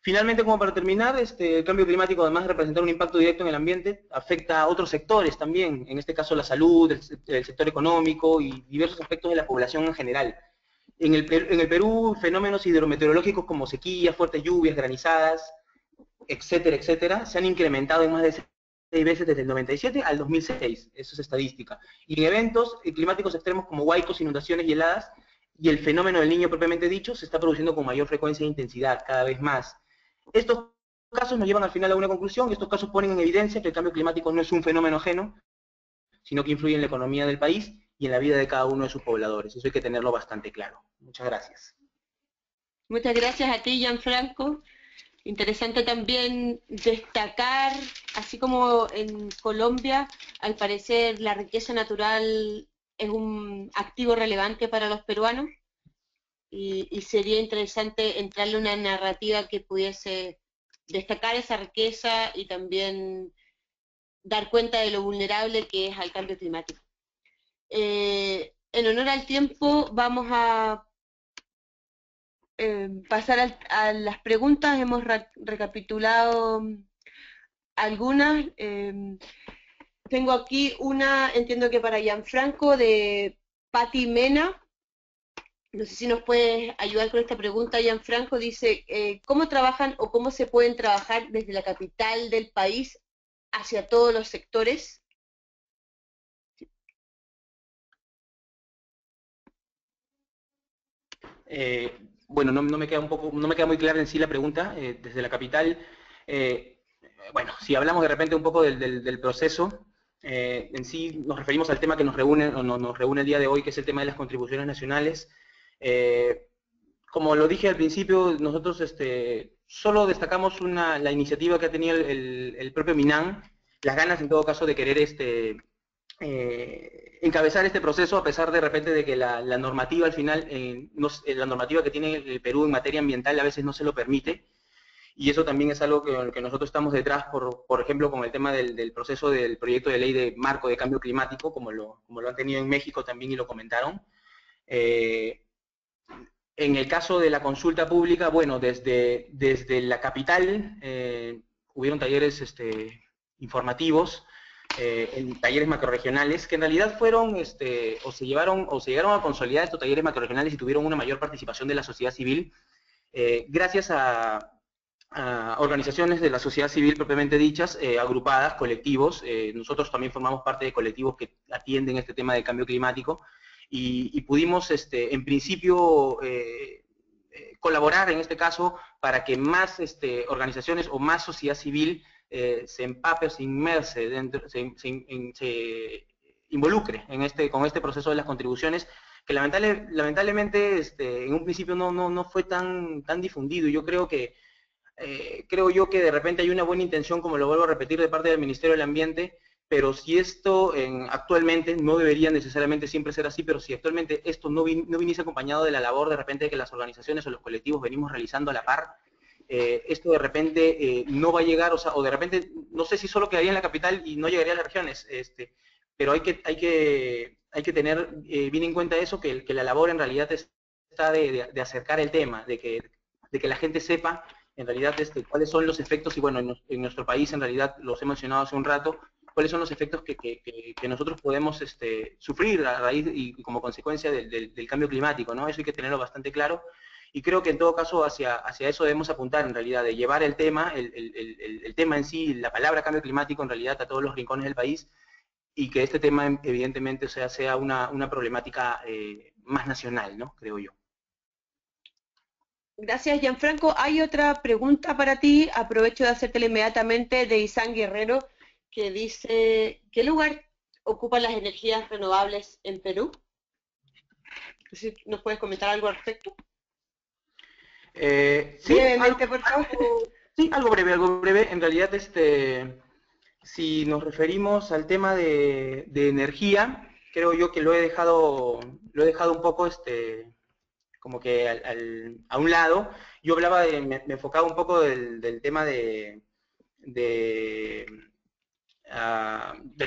Finalmente, como para terminar, el cambio climático, además de representar un impacto directo en el ambiente, afecta a otros sectores también, en este caso la salud, el sector económico y diversos aspectos de la población en general. En el Perú, fenómenos hidrometeorológicos como sequías, fuertes lluvias, granizadas, etcétera, etcétera, se han incrementado en más de 6 veces desde el 97 al 2006, eso es estadística. Y en eventos climáticos extremos como huaicos, inundaciones y heladas, y el fenómeno del Niño propiamente dicho, se está produciendo con mayor frecuencia e intensidad, cada vez más. Estos casos nos llevan al final a una conclusión, y estos casos ponen en evidencia que el cambio climático no es un fenómeno ajeno, sino que influye en la economía del país y en la vida de cada uno de sus pobladores. Eso hay que tenerlo bastante claro. Muchas gracias. Muchas gracias a ti, Gianfranco. Interesante también destacar, así como en Colombia, al parecer la riqueza natural es un activo relevante para los peruanos y sería interesante entrarle una narrativa que pudiese destacar esa riqueza y también dar cuenta de lo vulnerable que es al cambio climático. En honor al tiempo, vamos a pasar a las preguntas. Hemos recapitulado algunas. Tengo aquí una, entiendo que para Gianfranco, de Patti Mena. No sé si nos puedes ayudar con esta pregunta, Gianfranco. Dice, ¿cómo trabajan o cómo se pueden trabajar desde la capital del país hacia todos los sectores? Bueno, no me queda muy clara en sí la pregunta. Desde la capital, bueno, si hablamos de repente un poco del proceso, en sí nos referimos al tema que nos reúne el día de hoy, que es el tema de las contribuciones nacionales. Como lo dije al principio, nosotros solo destacamos la iniciativa que ha tenido el propio MINAM, las ganas en todo caso de querer encabezar este proceso, a pesar de repente de que la normativa al final, la normativa que tiene el Perú en materia ambiental a veces no se lo permite, y eso también es algo que nosotros estamos detrás, por ejemplo, con el tema del proceso del proyecto de ley de marco de cambio climático, como lo han tenido en México también y lo comentaron. En el caso de la consulta pública, bueno, desde la capital hubieron talleres informativos, en talleres macrorregionales, que en realidad fueron, o se llegaron a consolidar estos talleres macrorregionales y tuvieron una mayor participación de la sociedad civil, gracias a organizaciones de la sociedad civil propiamente dichas, agrupadas, colectivos. Nosotros también formamos parte de colectivos que atienden este tema del cambio climático, y pudimos, en principio, colaborar en este caso para que más organizaciones o más sociedad civil se empape, se inmerse, se involucre con este proceso de las contribuciones, que lamentablemente en un principio no fue tan difundido. Yo creo que de repente hay una buena intención, como lo vuelvo a repetir, de parte del Ministerio del Ambiente, pero si esto actualmente, no debería necesariamente siempre ser así, pero si actualmente esto no viniese acompañado de la labor de repente que las organizaciones o los colectivos venimos realizando a la par, esto de repente no va a llegar, o de repente, no sé si solo quedaría en la capital y no llegaría a las regiones, pero hay que tener bien en cuenta eso, que la labor en realidad está de acercar el tema, de que la gente sepa en realidad cuáles son los efectos, y bueno, en nuestro país en realidad los he mencionado hace un rato, cuáles son los efectos que nosotros podemos sufrir a raíz y como consecuencia del cambio climático, ¿no? Eso hay que tenerlo bastante claro, y creo que en todo caso hacia eso debemos apuntar en realidad, de llevar el tema en sí, la palabra cambio climático en realidad a todos los rincones del país, y que este tema evidentemente sea una problemática más nacional, ¿no? Creo yo. Gracias, Gianfranco. Hay otra pregunta para ti, aprovecho de hacértela inmediatamente, de Isán Guerrero, que dice, ¿qué lugar ocupan las energías renovables en Perú? ¿Nos puedes comentar algo al respecto? Sí, brevemente, por favor. Sí, algo breve. En realidad, si nos referimos al tema de energía, creo yo que lo he dejado un poco como que a un lado. Yo hablaba me enfocaba un poco del tema del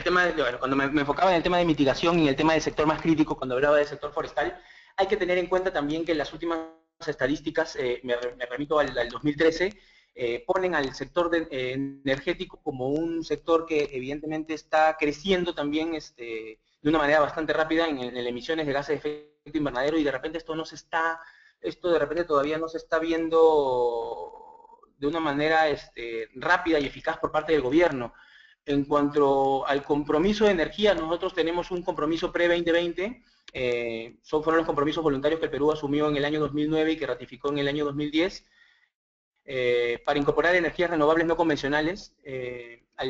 tema bueno, cuando me enfocaba en el tema de mitigación y el tema del sector más crítico, cuando hablaba del sector forestal, hay que tener en cuenta también que las últimas estadísticas, me remito al 2013, ponen al sector energético como un sector que evidentemente está creciendo también de una manera bastante rápida en emisiones de gases de efecto invernadero, y de repente esto de repente todavía no se está viendo de una manera rápida y eficaz por parte del gobierno. En cuanto al compromiso de energía, nosotros tenemos un compromiso pre-2020, fueron los compromisos voluntarios que el Perú asumió en el año 2009 y que ratificó en el año 2010, para incorporar energías renovables no convencionales a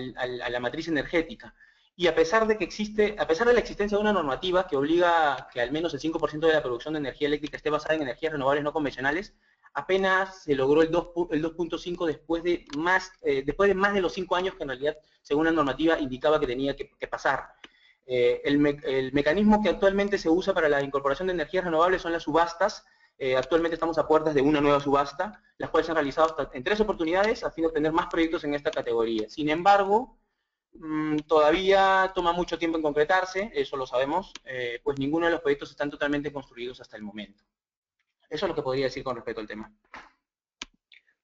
la matriz energética. Y a pesar de la existencia de una normativa que obliga que al menos el 5% de la producción de energía eléctrica esté basada en energías renovables no convencionales, apenas se logró el 2.5 después de más de los 5 años que en realidad, según la normativa, indicaba que tenía que pasar. El mecanismo que actualmente se usa para la incorporación de energías renovables son las subastas. Actualmente estamos a puertas de una nueva subasta, las cuales se han realizado en 3 oportunidades a fin de obtener más proyectos en esta categoría. Sin embargo, todavía toma mucho tiempo en concretarse, eso lo sabemos, pues ninguno de los proyectos están totalmente construidos hasta el momento. Eso es lo que podría decir con respecto al tema.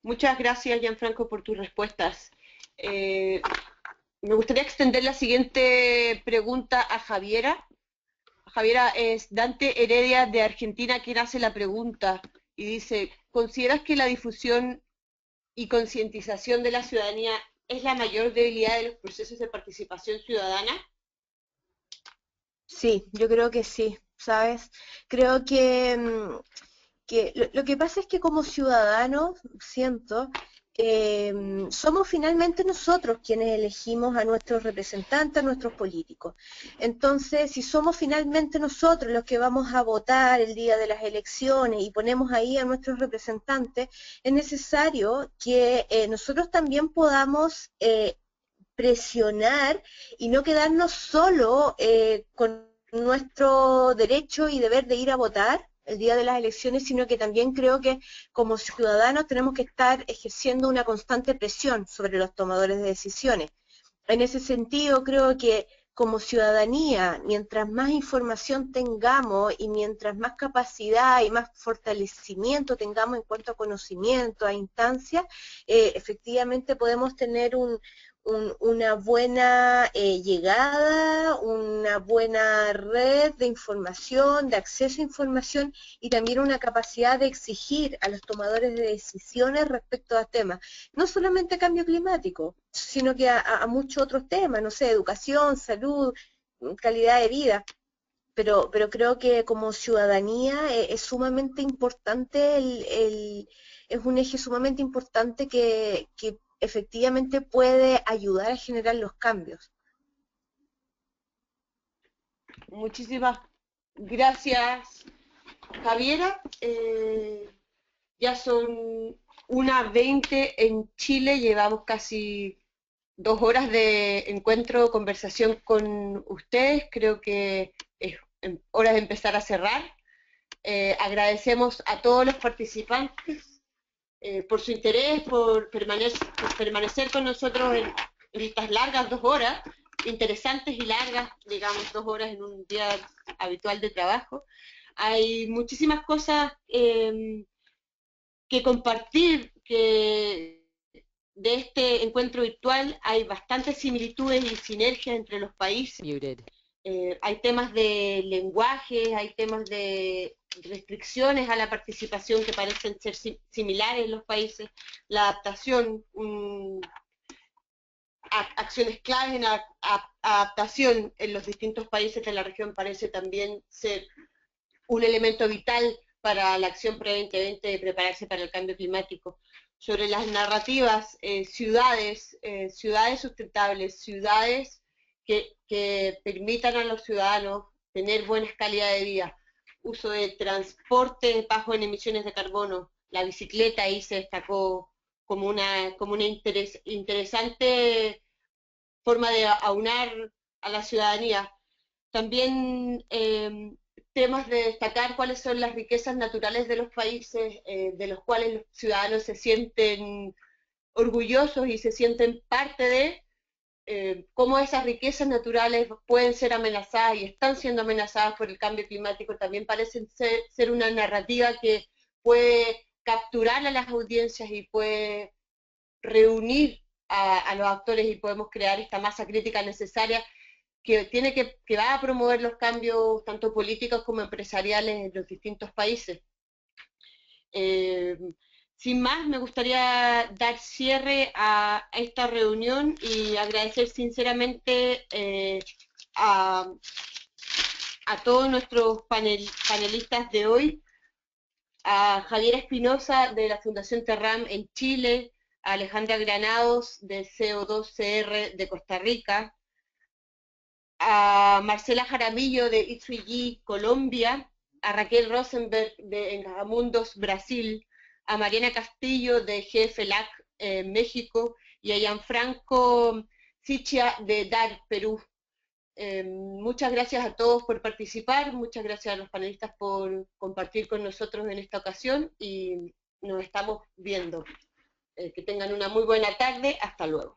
Muchas gracias, Gianfranco, por tus respuestas. Me gustaría extender la siguiente pregunta a Javiera. Javiera, es Dante Heredia de Argentina quien hace la pregunta y dice, ¿consideras que la difusión y concientización de la ciudadanía es la mayor debilidad de los procesos de participación ciudadana? Sí, yo creo que sí, ¿sabes? Creo que lo que pasa es que como ciudadanos, siento, somos finalmente nosotros quienes elegimos a nuestros representantes, a nuestros políticos. Entonces, si somos finalmente nosotros los que vamos a votar el día de las elecciones y ponemos ahí a nuestros representantes, es necesario que nosotros también podamos presionar y no quedarnos solo con nuestro derecho y deber de ir a votar el día de las elecciones, sino que también creo que como ciudadanos tenemos que estar ejerciendo una constante presión sobre los tomadores de decisiones. En ese sentido, creo que como ciudadanía, mientras más información tengamos y mientras más capacidad y más fortalecimiento tengamos en cuanto a conocimiento, a instancias, efectivamente podemos tener una buena llegada, una buena red de información, de acceso a información y también una capacidad de exigir a los tomadores de decisiones respecto a temas, no solamente a cambio climático, sino que a muchos otros temas, no sé, educación, salud, calidad de vida. Pero creo que como ciudadanía es sumamente importante, es un eje sumamente importante que efectivamente puede ayudar a generar los cambios. Muchísimas Gracias, Javiera. Ya son 1:20 en Chile, llevamos casi 2 horas de encuentro, conversación con ustedes. Creo que es hora de empezar a cerrar. Agradecemos a todos los participantes por su interés, por permanecer con nosotros en estas largas 2 horas, interesantes y largas, digamos 2 horas en un día habitual de trabajo. Hay muchísimas cosas que compartir, que de este encuentro virtual hay bastantes similitudes y sinergias entre los países. Hay temas de lenguaje, hay temas de restricciones a la participación que parecen ser similares en los países, la adaptación, acciones claves en adaptación en los distintos países de la región parece también ser un elemento vital para la acción pre-2020 de prepararse para el cambio climático. Sobre las narrativas, ciudades sustentables, ciudades que permitan a los ciudadanos tener buenas calidades de vida, uso de transporte bajo en emisiones de carbono, la bicicleta ahí se destacó como una interesante forma de aunar a la ciudadanía. También temas de destacar cuáles son las riquezas naturales de los países, de los cuales los ciudadanos se sienten orgullosos y se sienten parte de, cómo esas riquezas naturales pueden ser amenazadas y están siendo amenazadas por el cambio climático. También parecen ser una narrativa que puede capturar a las audiencias y puede reunir a los actores y podemos crear esta masa crítica necesaria que va a promover los cambios tanto políticos como empresariales en los distintos países. Sin más, me gustaría dar cierre a esta reunión y agradecer sinceramente a todos nuestros panelistas de hoy, a Javier Espinosa de la Fundación Terram en Chile, a Alejandra Granados de CO2CR de Costa Rica, a Marcela Jaramillo de I2G Colombia, a Raquel Rosenberg de Engamundos Brasil, a Mariana Castillo de GFLAC México y a Gianfranco Sichia de DAR Perú. Muchas gracias a todos por participar, muchas gracias a los panelistas por compartir con nosotros en esta ocasión y nos estamos viendo. Que tengan una muy buena tarde, hasta luego.